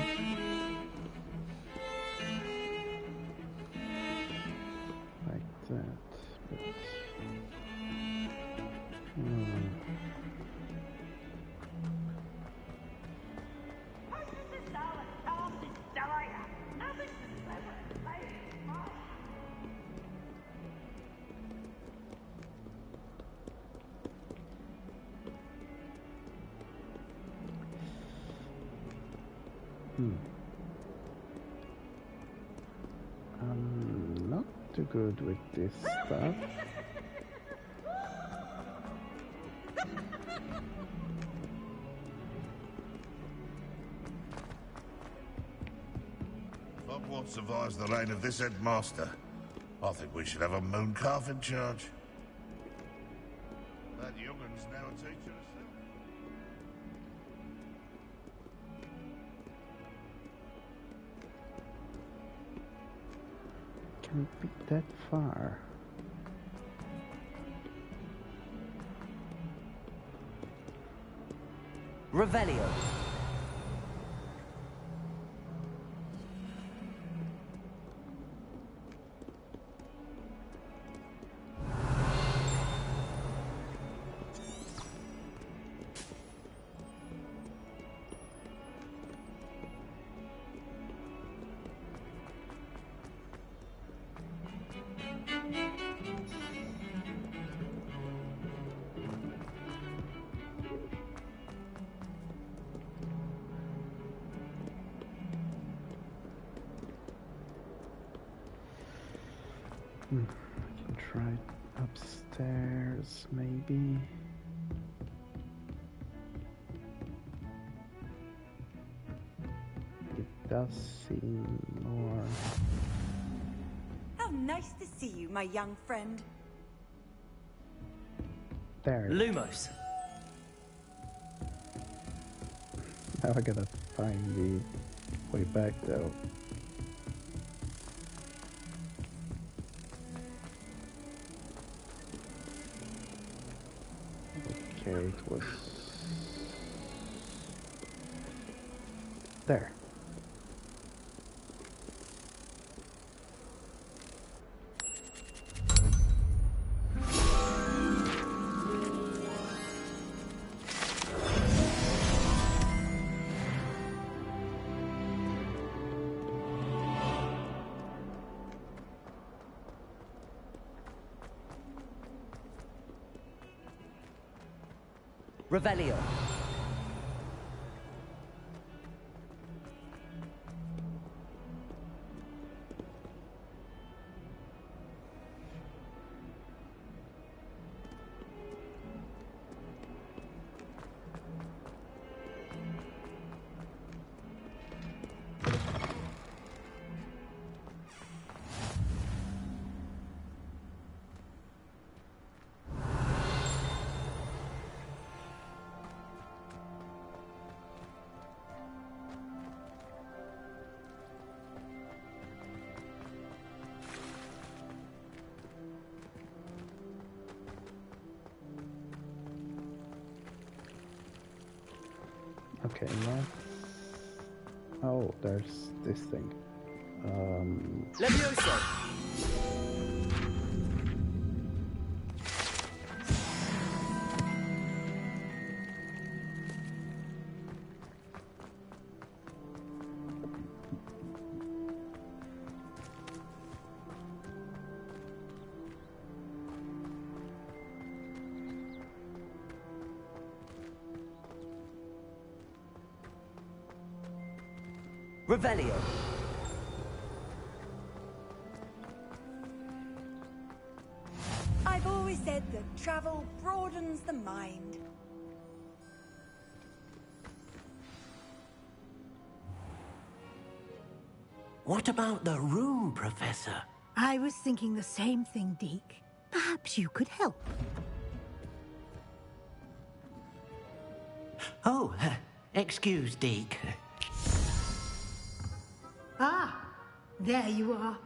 like that, but I'm not too good with this stuff. Hogwarts survives the reign of this headmaster. I think we should have a moon calf in charge. That youngun's now a teacher herself. Can't be that far. Revelio. I can try upstairs, maybe. It does seem more... How nice to see you, my young friend. There. Lumos. Now I gotta find the way back, though. Okay, it was... there. Revelio. Okay, let's... Oh, there's this thing. Levioso! Revelio. I've always said that travel broadens the mind. What about the room, Professor? I was thinking the same thing, Deke. Perhaps you could help. Oh, excuse, Deke. Ah, there you are.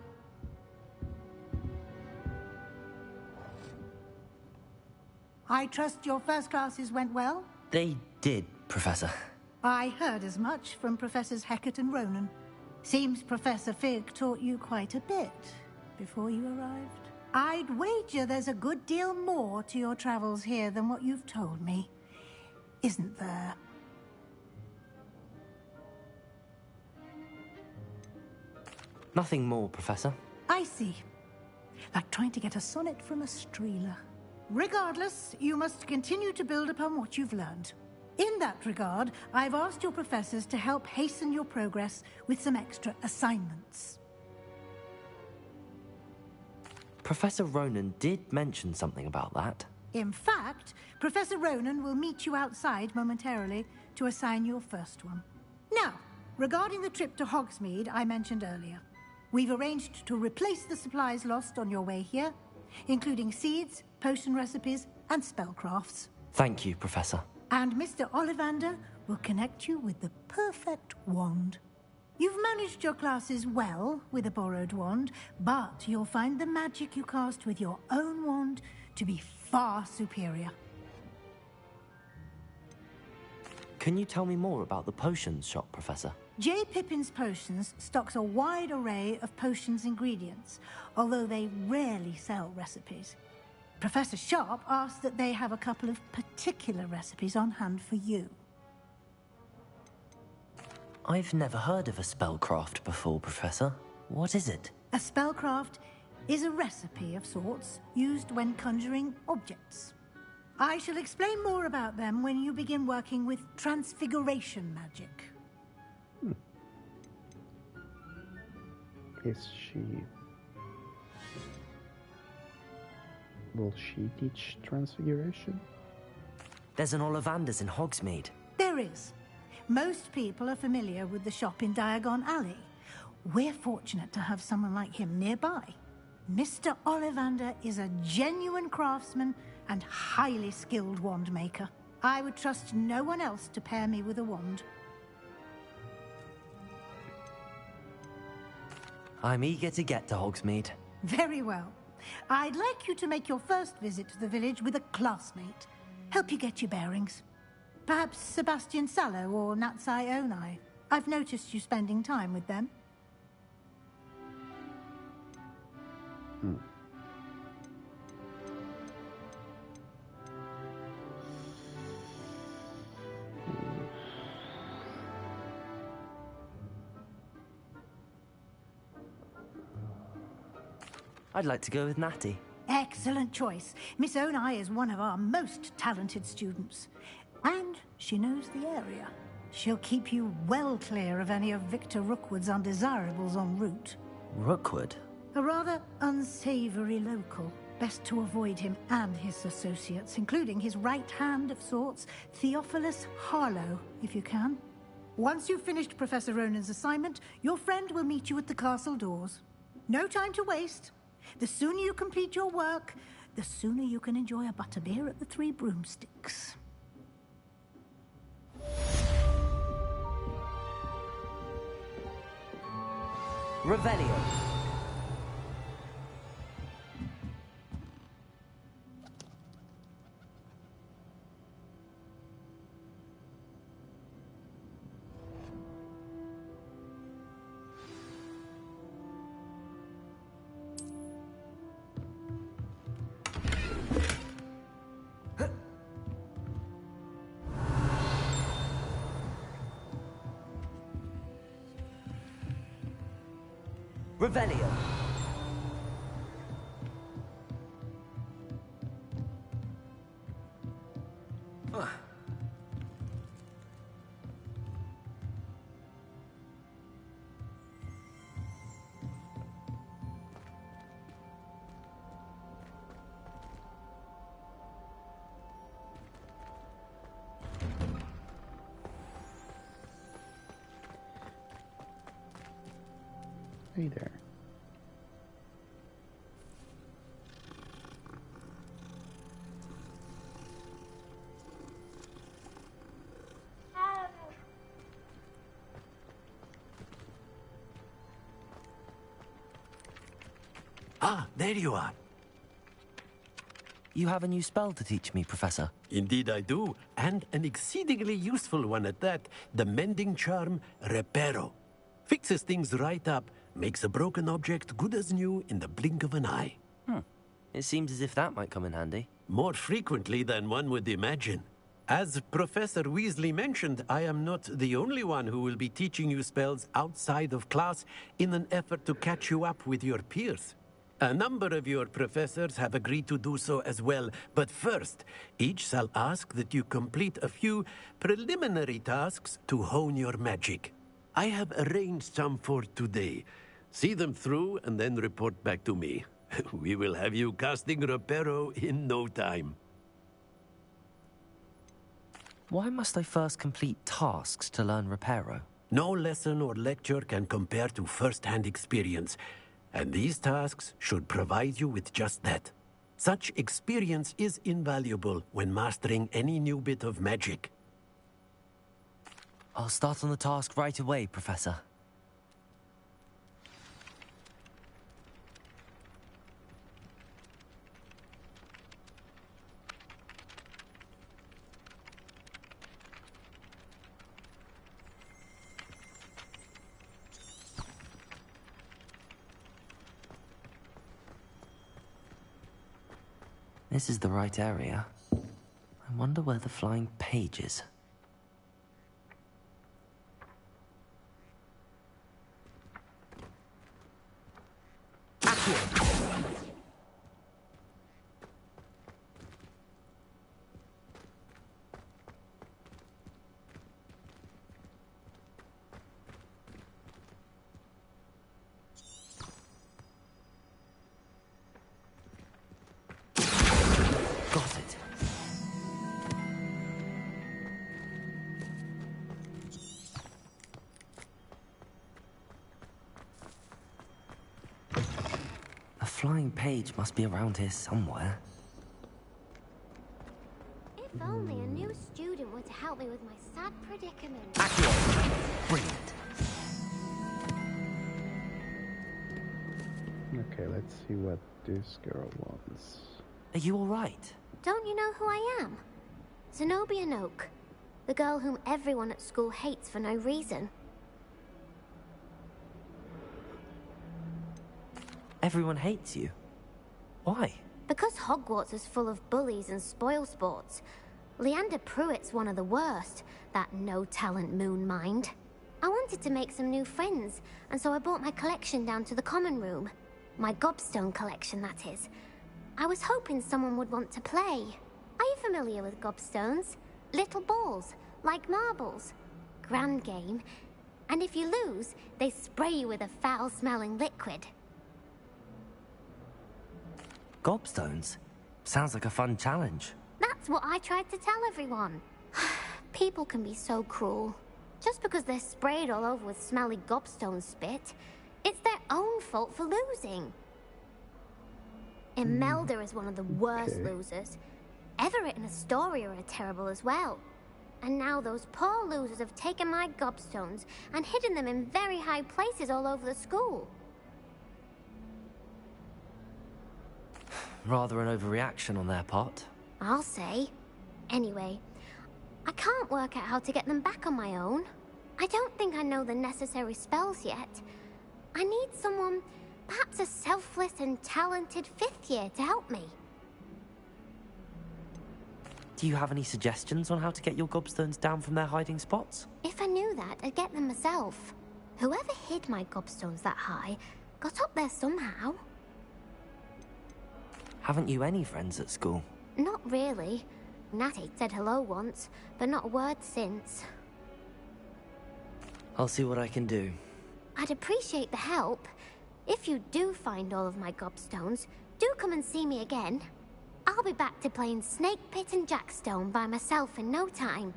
I trust your first classes went well? They did, Professor. I heard as much from Professors Hecat and Ronan. Seems Professor Fig taught you quite a bit before you arrived. I'd wager there's a good deal more to your travels here than what you've told me. Isn't there? Nothing more, Professor. I see. Like trying to get a sonnet from a streeler. Regardless, you must continue to build upon what you've learned. In that regard, I've asked your professors to help hasten your progress with some extra assignments. Professor Ronan did mention something about that. In fact, Professor Ronan will meet you outside momentarily to assign your first one. Now, regarding the trip to Hogsmeade I mentioned earlier, we've arranged to replace the supplies lost on your way here, including seeds, potion recipes, and spellcrafts. Thank you, Professor. And Mr. Ollivander will connect you with the perfect wand. You've managed your classes well with a borrowed wand, but you'll find the magic you cast with your own wand to be far superior. Can you tell me more about the potions shop, Professor? J. Pippin's Potions stocks a wide array of potions ingredients, although they rarely sell recipes. Professor Sharp asked that they have a couple of particular recipes on hand for you. I've never heard of a spellcraft before, Professor. What is it? A spellcraft is a recipe of sorts used when conjuring objects. I shall explain more about them when you begin working with transfiguration magic. Is she... Will she teach transfiguration? There's an Ollivander's in Hogsmeade. There is. Most people are familiar with the shop in Diagon Alley. We're fortunate to have someone like him nearby. Mr. Ollivander is a genuine craftsman and highly skilled wand maker. I would trust no one else to pair me with a wand. I'm eager to get to Hogsmeade. Very well. I'd like you to make your first visit to the village with a classmate. Help you get your bearings. Perhaps Sebastian Sallow or Natsai Onai. I've noticed you spending time with them. I'd like to go with Natty. Excellent choice. Miss Onai is one of our most talented students. And she knows the area. She'll keep you well clear of any of Victor Rookwood's undesirables en route. Rookwood? A rather unsavory local. Best to avoid him and his associates, including his right hand of sorts, Theophilus Harlow, if you can. Once you've finished Professor Ronan's assignment, your friend will meet you at the castle doors. No time to waste. The sooner you complete your work, the sooner you can enjoy a butterbeer at the Three Broomsticks. Revelio. Revelio. Hey there. Ah, there you are. You have a new spell to teach me, Professor. Indeed I do, and an exceedingly useful one at that. The mending charm, Reparo. Fixes things right up, makes a broken object good as new in the blink of an eye. It seems as if that might come in handy. More frequently than one would imagine. As Professor Weasley mentioned, I am not the only one who will be teaching you spells outside of class in an effort to catch you up with your peers. A number of your professors have agreed to do so as well, but first, each shall ask that you complete a few preliminary tasks to hone your magic. I have arranged some for today. See them through and then report back to me. We will have you casting Reparo in no time. Why must I first complete tasks to learn Reparo? No lesson or lecture can compare to first-hand experience, and these tasks should provide you with just that. Such experience is invaluable when mastering any new bit of magic. I'll start on the task right away, Professor. This is the right area. I wonder where the flying page is. Got it. A flying page must be around here somewhere. If only a new student were to help me with my sad predicament. Brilliant. Okay, let's see what this girl wants. Are you all right? Don't you know who I am? Zenobia Noak, the girl whom everyone at school hates for no reason. Everyone hates you. Why? Because Hogwarts is full of bullies and spoilsports. Leander Pruitt's one of the worst, that no-talent moon mind. I wanted to make some new friends, and so I brought my collection down to the common room. My gobstone collection, that is. I was hoping someone would want to play. Are you familiar with gobstones? Little balls, like marbles. Grand game. And if you lose, they spray you with a foul-smelling liquid. Gobstones? Sounds like a fun challenge. That's what I tried to tell everyone. People can be so cruel. Just because they're sprayed all over with smelly gobstone spit, it's their own fault for losing. Imelda is one of the worst losers. Everett and Astoria are terrible as well. And now those poor losers have taken my gobstones and hidden them in very high places all over the school. Rather an overreaction on their part. I'll say. Anyway, I can't work out how to get them back on my own. I don't think I know the necessary spells yet. I need someone, perhaps a selfless and talented fifth year to help me. Do you have any suggestions on how to get your gobstones down from their hiding spots? If I knew that, I'd get them myself. Whoever hid my gobstones that high got up there somehow. Haven't you any friends at school? Not really. Natty said hello once, but not a word since. I'll see what I can do. I'd appreciate the help. If you do find all of my gobstones, do come and see me again. I'll be back to playing Snake Pit and Jackstone by myself in no time.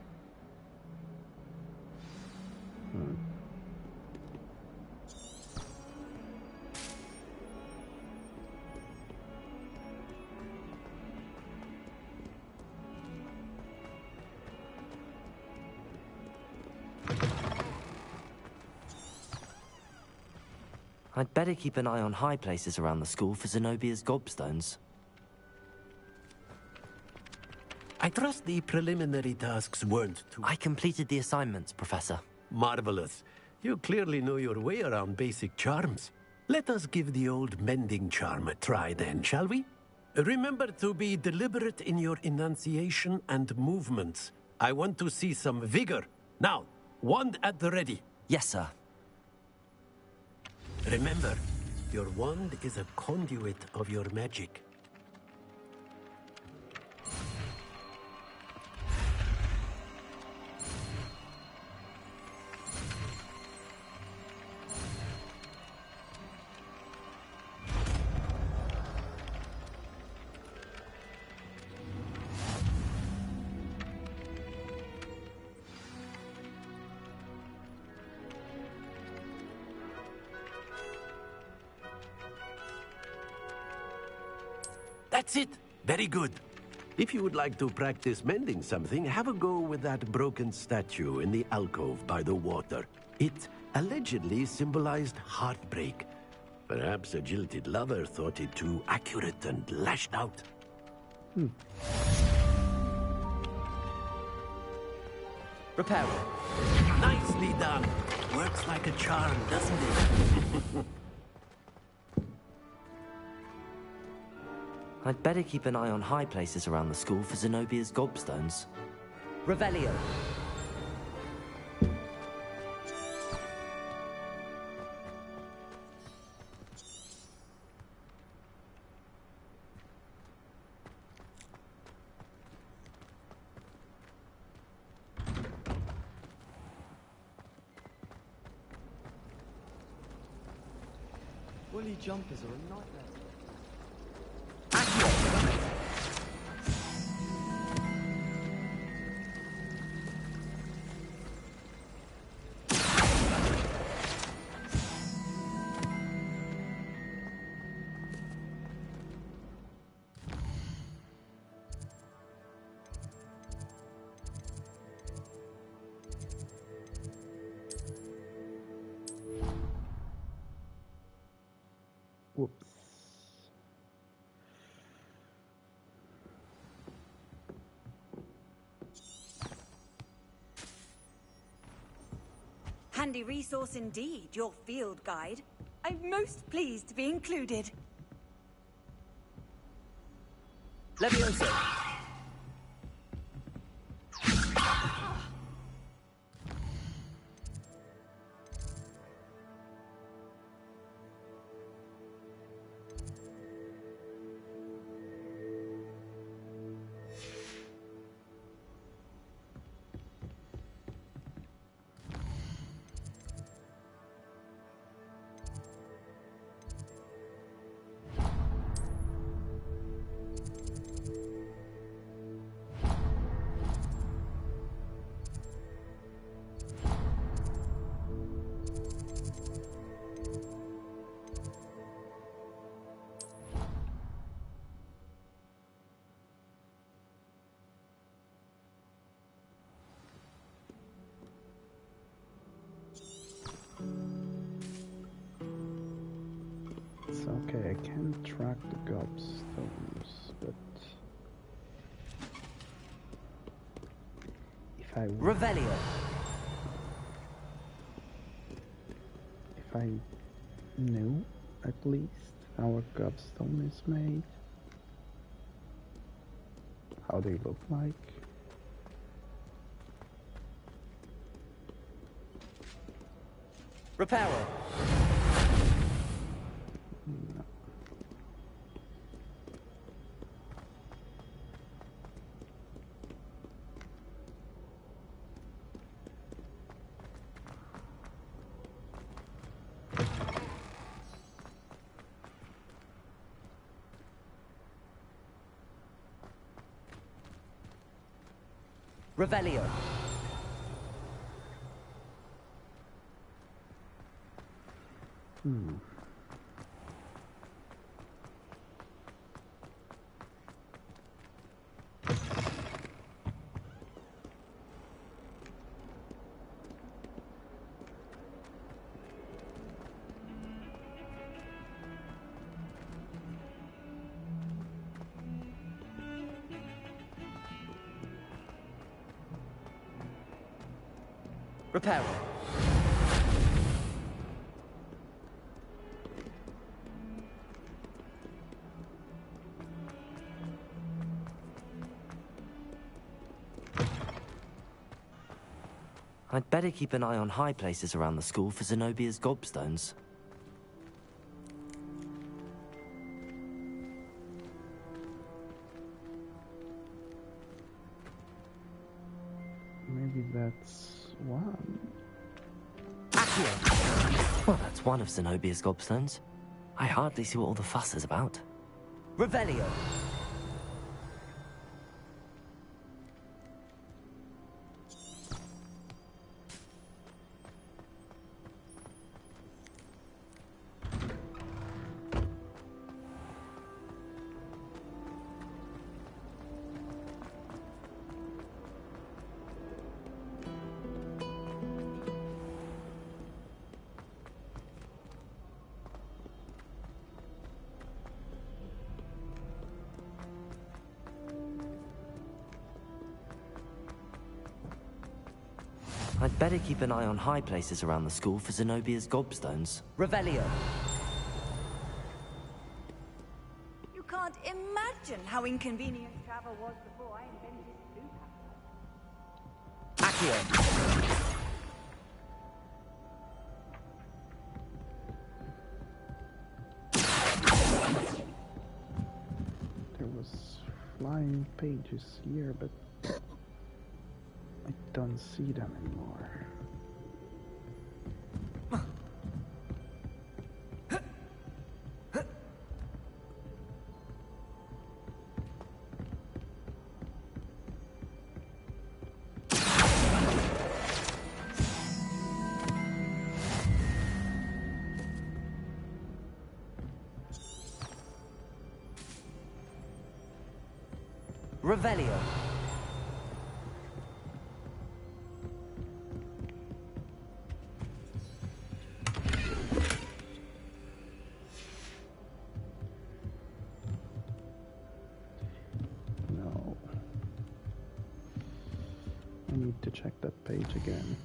I'd better keep an eye on high places around the school for Zenobia's gobstones. I trust the preliminary tasks weren't too... I completed the assignments, Professor. Marvelous. You clearly know your way around basic charms. Let us give the old mending charm a try then, shall we? Remember to be deliberate in your enunciation and movements. I want to see some vigor. Now, wand at the ready. Yes, sir. Remember, your wand is a conduit of your magic. That's it. Very good. If you would like to practice mending something, have a go with that broken statue in the alcove by the water. It allegedly symbolized heartbreak. Perhaps a jilted lover thought it too accurate and lashed out. Repair it. Nicely done. Works like a charm, doesn't it? I'd better keep an eye on high places around the school for Zenobia's gobstones. Revelio. Woolly jumpers are a nightmare. Whoops. Handy resource indeed, your field guide. I'm most pleased to be included. Levioso. It's okay, I can track the gobstones, but if I Revelio. if I knew at least how a gobstone is made, how they look like. Reparo. Revelio. Reparo. I'd better keep an eye on high places around the school for Zenobia's gobstones. Maybe that's one. Well, that's one of Zenobia's gobstones. I hardly see what all the fuss is about. Revelio. I'd better keep an eye on high places around the school for Zenobia's gobstones. Revelio. You can't imagine how inconvenient travel was before I invented flu Accio. There was flying pages here, but I don't see them anymore. Revelio. No. I need to check that page again.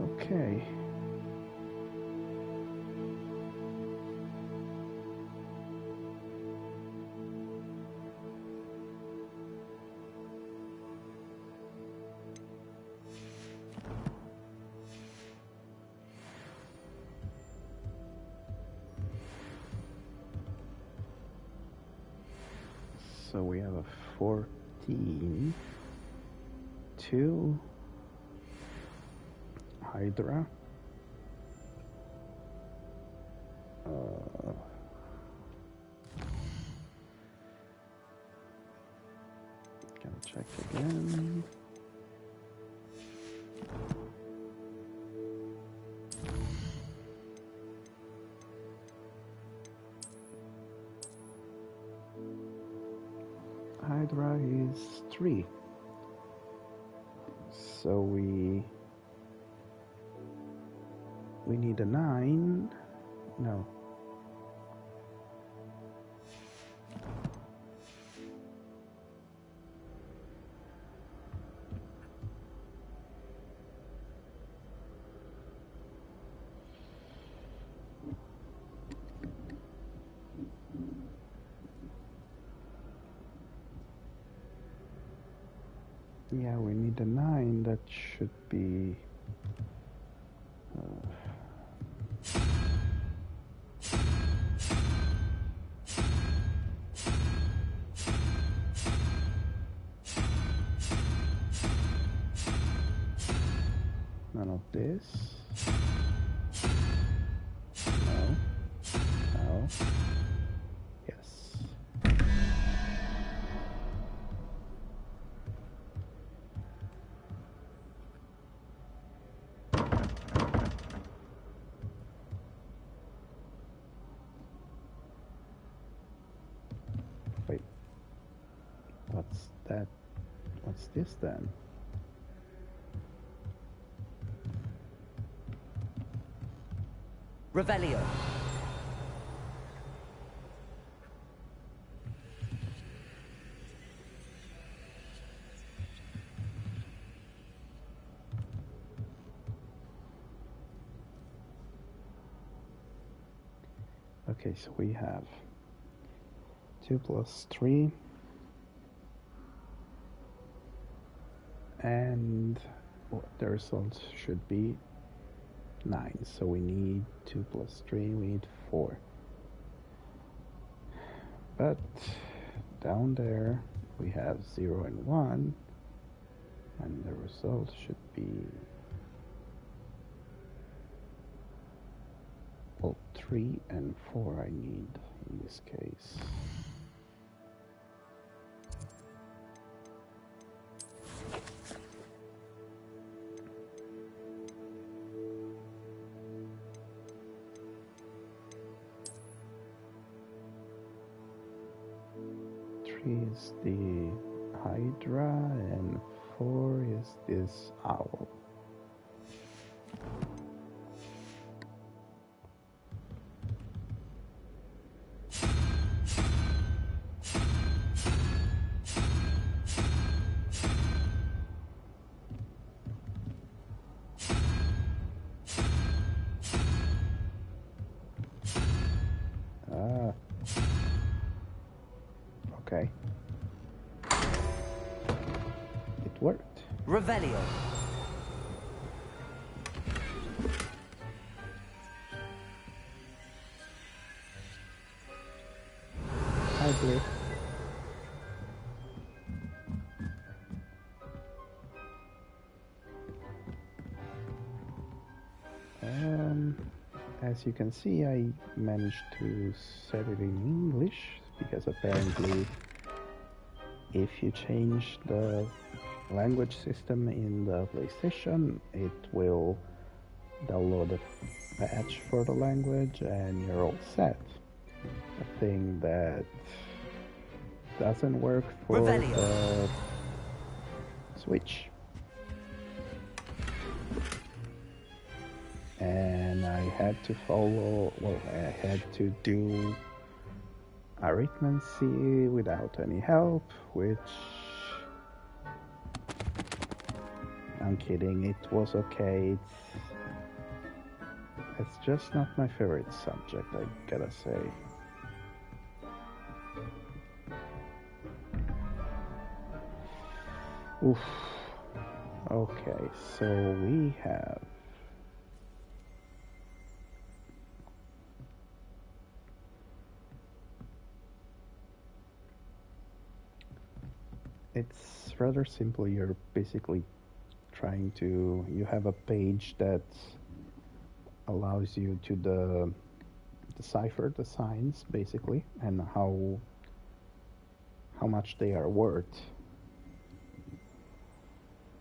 Okay. So we have a 14, 2, Hydra, Gonna check again. Hydra is 3. So we need a 9. No. Yeah, we need a 9. That should be... none of this. No. No. Yes. Wait. What's that? What's this then? Revelio. Okay, so we have 2 plus 3. And the result should be 9. So we need 2 plus 3, we need 4. But down there we have 0 and 1, and the result should be, well, 3 and 4 I need in this case. Is the Hydra and 4 is this owl. Okay. It worked. Revelio. Hi, Blue. As you can see, I managed to set it in English because apparently if you change the language system in the PlayStation, it will download a patch for the language and you're all set. A thing that doesn't work for the Switch. And I had to follow, well, I had to do arithmancy without any help, which, I'm kidding, it was okay. It's just not my favorite subject, I gotta say. Oof. Okay, so we have it's rather simple. You're basically trying to, you have a page that allows you to decipher the signs basically and how much they are worth.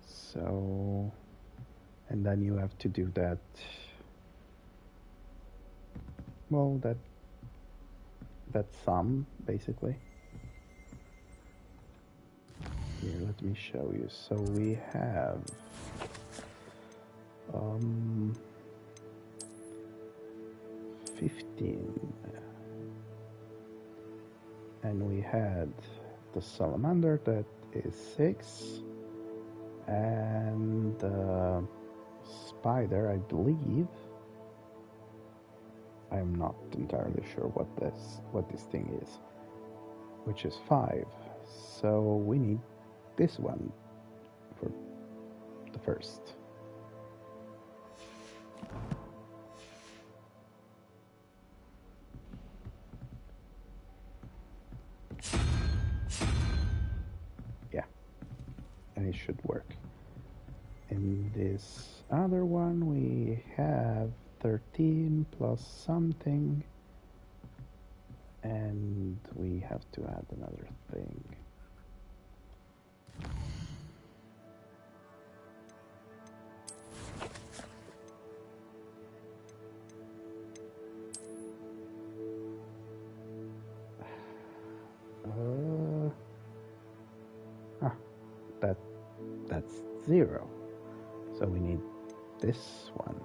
So, and then you have to do that. Well, that sum basically. Here, let me show you. So we have 15, and we had the salamander that is 6, and the spider, I believe. I'm not entirely sure what this thing is, which is 5. So we need this one for the first. Yeah, and it should work. In this other one we have 13 plus something, and we have to add another thing. That's 0. So we need this one.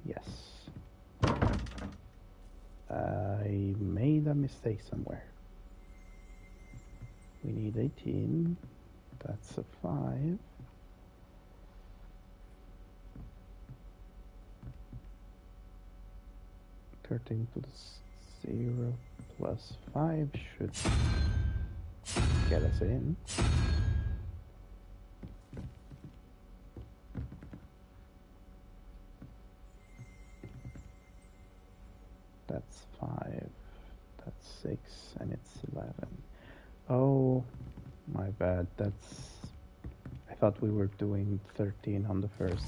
Yes. I made a mistake somewhere. We need 18. That's a 5. Thirteen plus 0 plus 5 should get us in. That's 5. That's 6, and it's 11. Oh, my bad. I thought we were doing 13 on the first.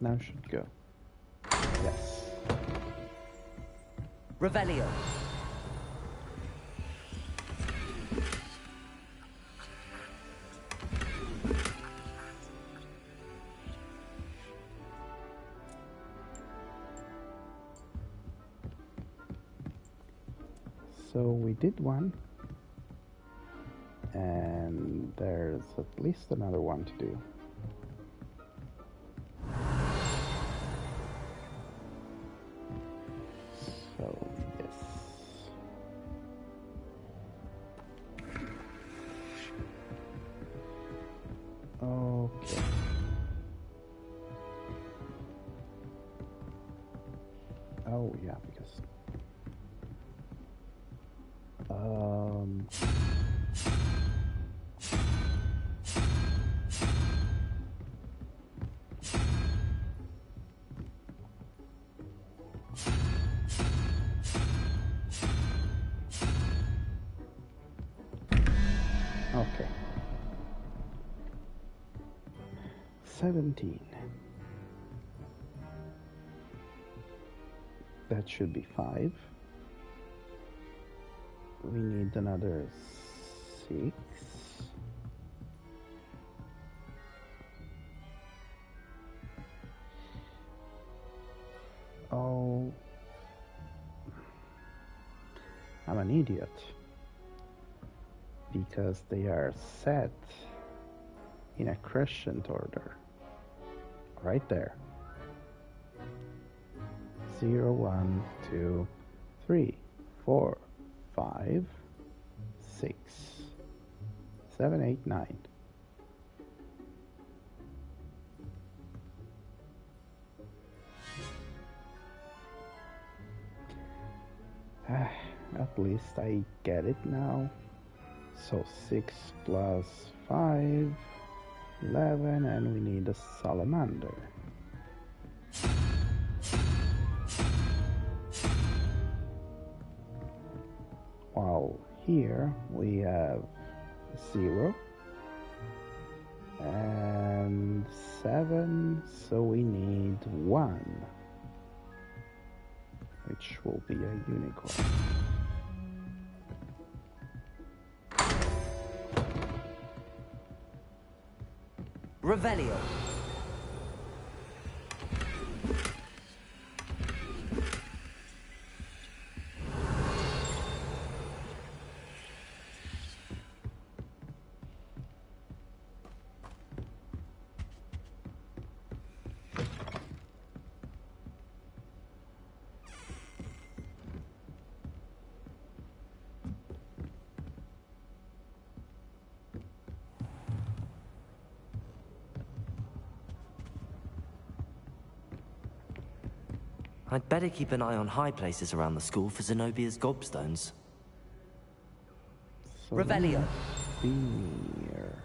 Now should go. Yes. Revelio. So we did one, and there's at least another one to do. So, yes. Okay. Oh, yeah, because... Okay. 17. That should be 5. We need another 6. Oh, I'm an idiot. Because they are set in a crescent order. Right there. 0, 1, 2, 3, 4, 5, 6, 7, 8, 9. least I get it now. So 6 plus 5, 11, and we need a salamander. While here we have 0 and 7, so we need 1, which will be a unicorn. Revelio. I'd better keep an eye on high places around the school for Zenobia's gobstones. So Revelio. let's be near.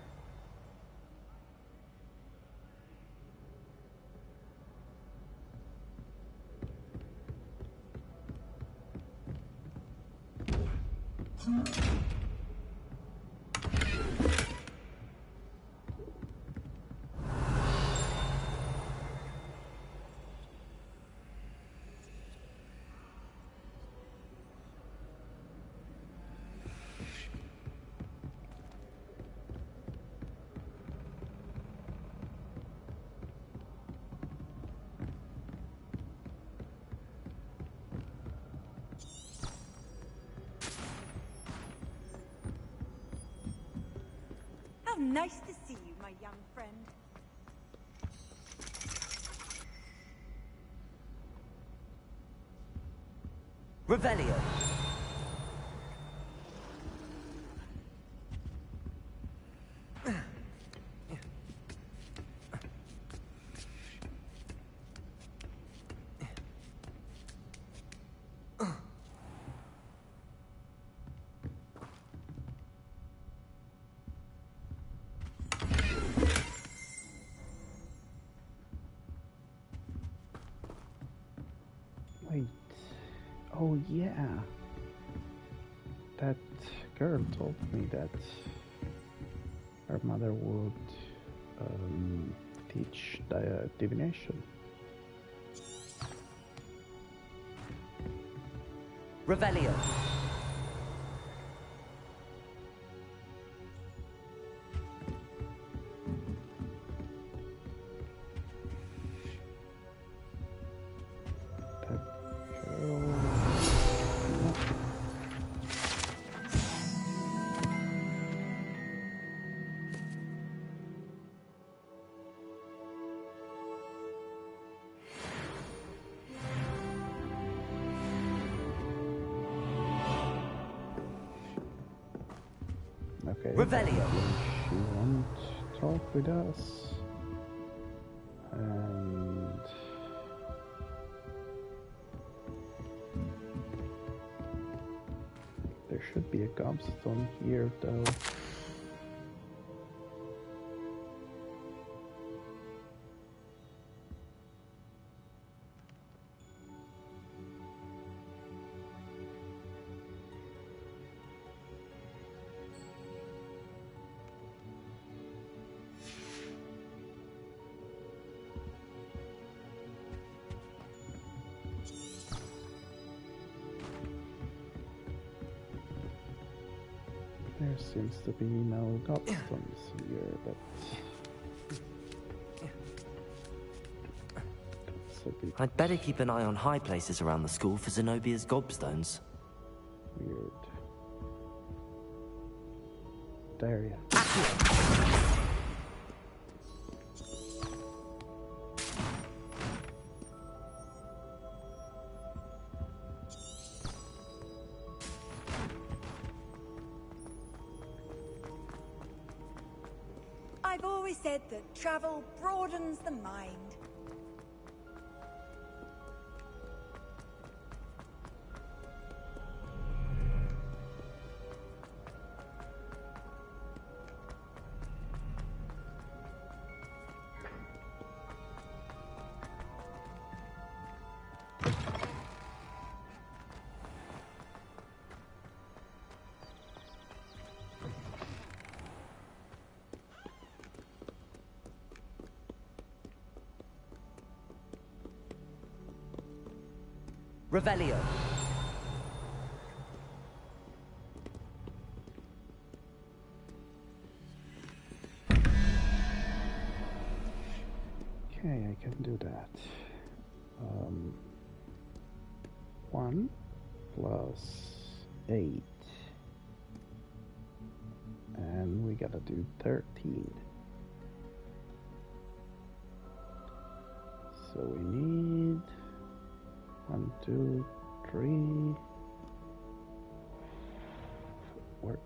How nice to see you, my young friend. Revelio. Wait. Oh yeah. That girl told me that her mother would teach divination. Revelio. Okay. Revelio. She won't talk with us. And there should be a gobstone here though. There seems to be no gobstones here, but that's a bit I'd better keep an eye on high places around the school for Zenobia's gobstones. weird. There, yeah. I've always said that travel broadens the mind. Revelio. Okay, I can do that. 1 plus 8. And we gotta do 13. So we need 1, 2, 3, 4.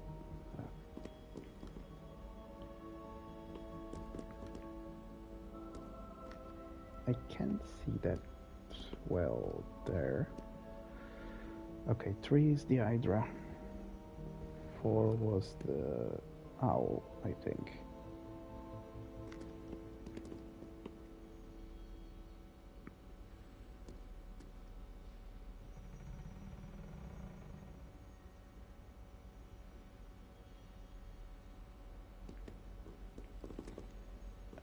I can't see that well there. Okay, 3 is the Hydra. 4 was the owl, I think.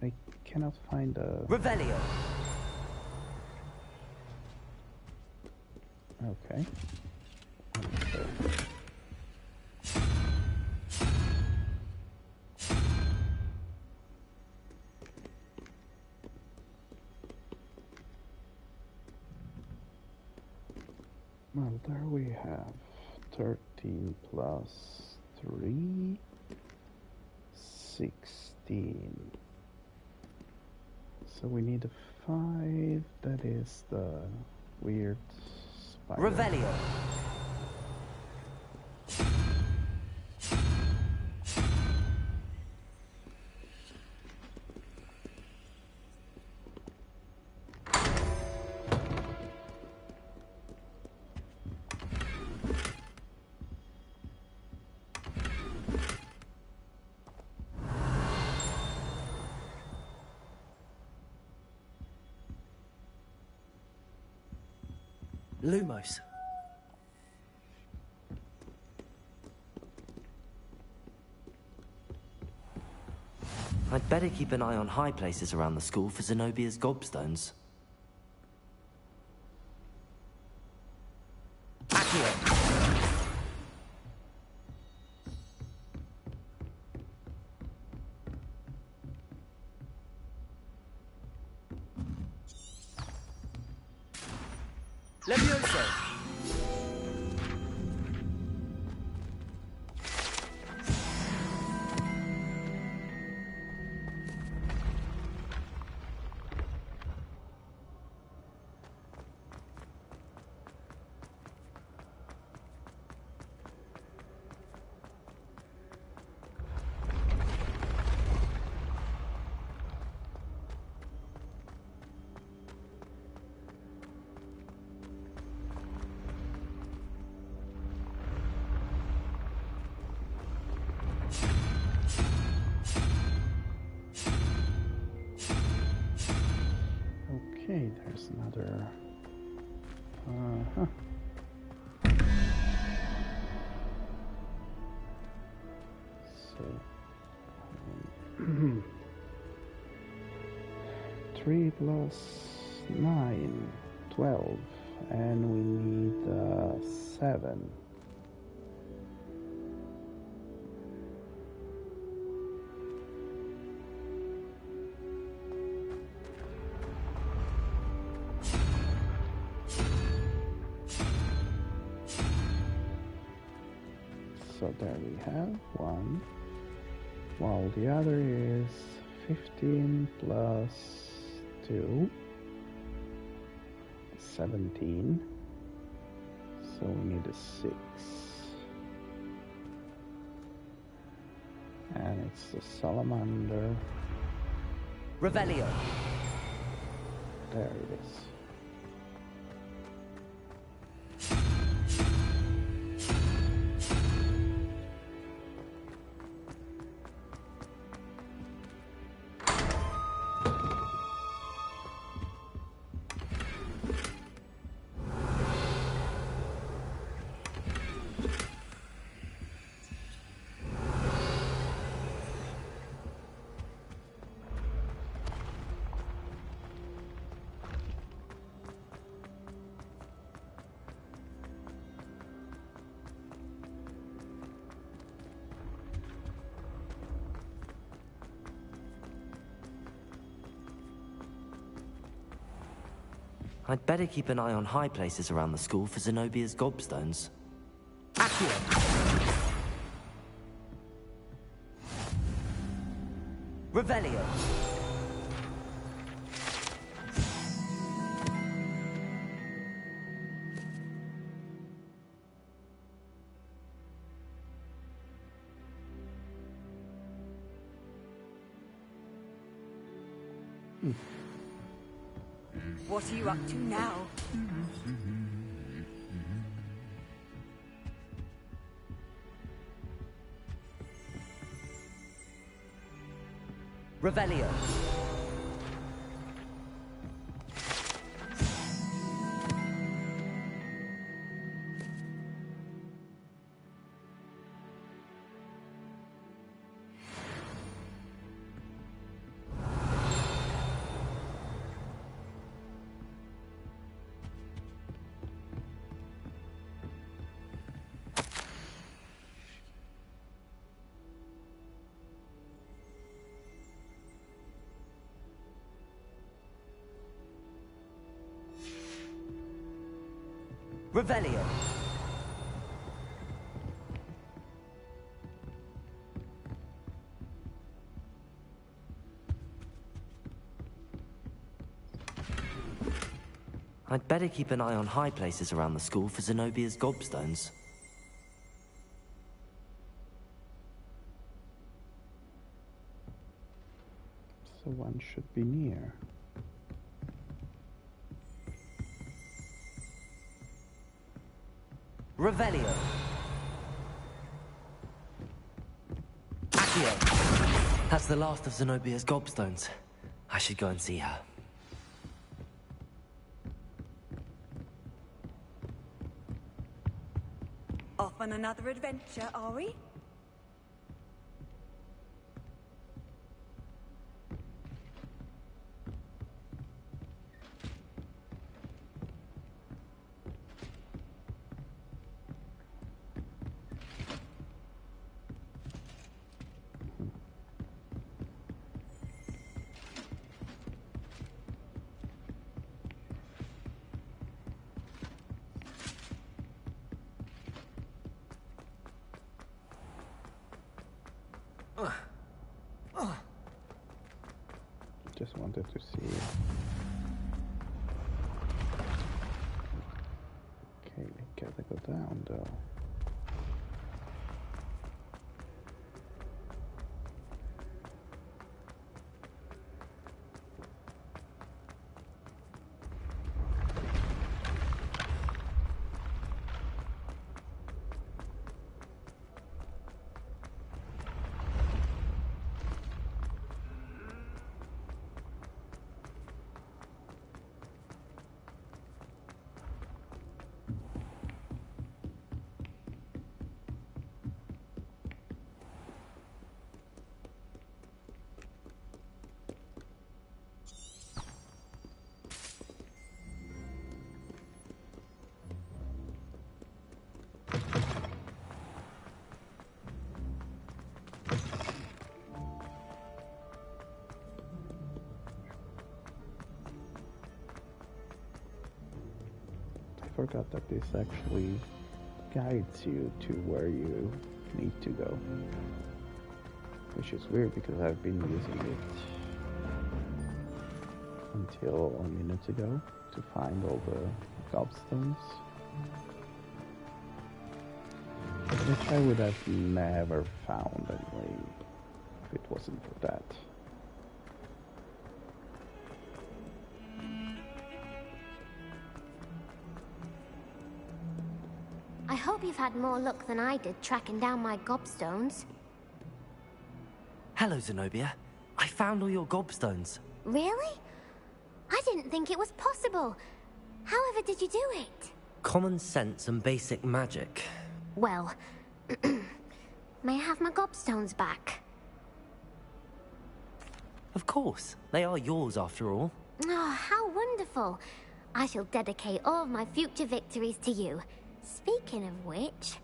I cannot find a... Revelio. Okay. Well, there we have 13 plus 3, 16. So we need a 5, that is the weird spider. Revelio. Lumos. I'd better keep an eye on high places around the school for Zenobia's gobstones. Levioso. Okay, there's another... So... 3 plus 9, 12, and we need 7. So there we have 1, while the other is 15 plus 2, 17, so we need a 6, and it's the salamander. Revelio. There it is. I'd better keep an eye on high places around the school for Zenobia's gobstones. Accio. Revelio. What are you up to now? Revelio. Revelio. I'd better keep an eye on high places around the school for Zenobia's gobstones. So one should be near. Revelio. Accio. That's the last of Zenobia's gobstones. I should go and see her. Off on another adventure, are we? Just wanted to see. Okay, we gotta go down though. Forgot that this actually guides you to where you need to go, which is weird because I've been using it until a minute ago to find all the gobstones, which I would have never found anyway if it wasn't for that. I hope you've had more luck than I did tracking down my gobstones. Hello, Zenobia. I found all your gobstones. Really? I didn't think it was possible. However did you do it? Common sense and basic magic. Well, may I have my gobstones back? Of course. They are yours after all. Oh, how wonderful. I shall dedicate all of my future victories to you. Speaking of which,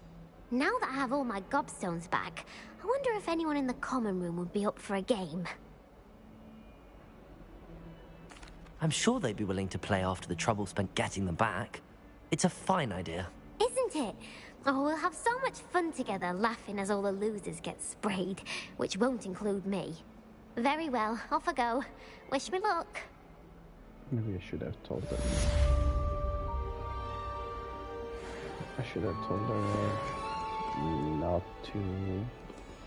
now that I have all my gobstones back, I wonder if anyone in the common room would be up for a game. I'm sure they'd be willing to play after the trouble spent getting them back. It's a fine idea. Isn't it? Oh, we'll have so much fun together, laughing as all the losers get sprayed, which won't include me. Very well, off I go. Wish me luck. Maybe I should have told her. I should have told her not to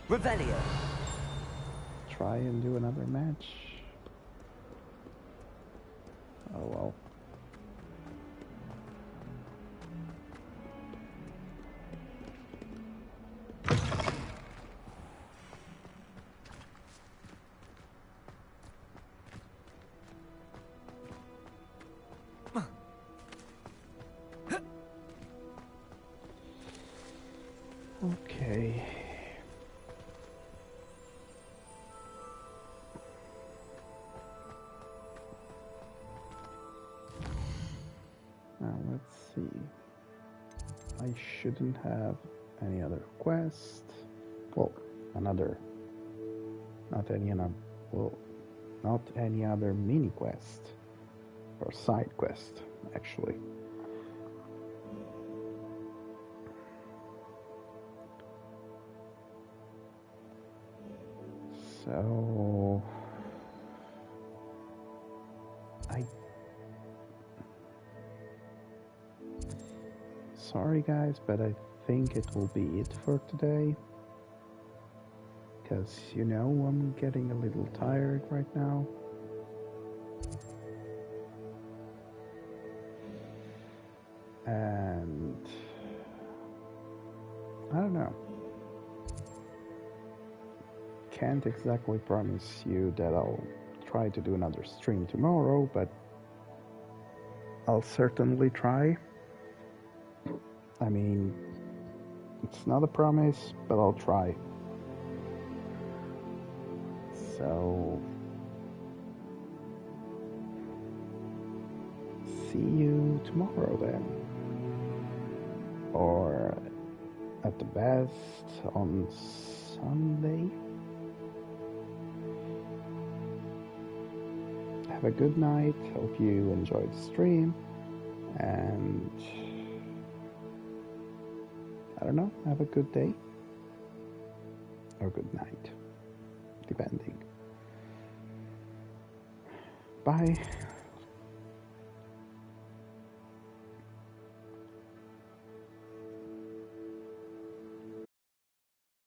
Revelio. try and do another match. Oh well. Okay. Now let's see. I shouldn't have any other quest. Well, not any other mini quest or side quest, actually. So sorry guys, but I think it will be it for today. Because, you know, I'm getting a little tired right now. And I don't know. Can't exactly promise you that I'll try to do another stream tomorrow, but I'll certainly try. I mean, it's not a promise, but I'll try. So, see you tomorrow then. Or at the best on Sunday. Have a good night. Hope you enjoyed the stream. And I don't know, have a good day. Or good night. Depending. Bye.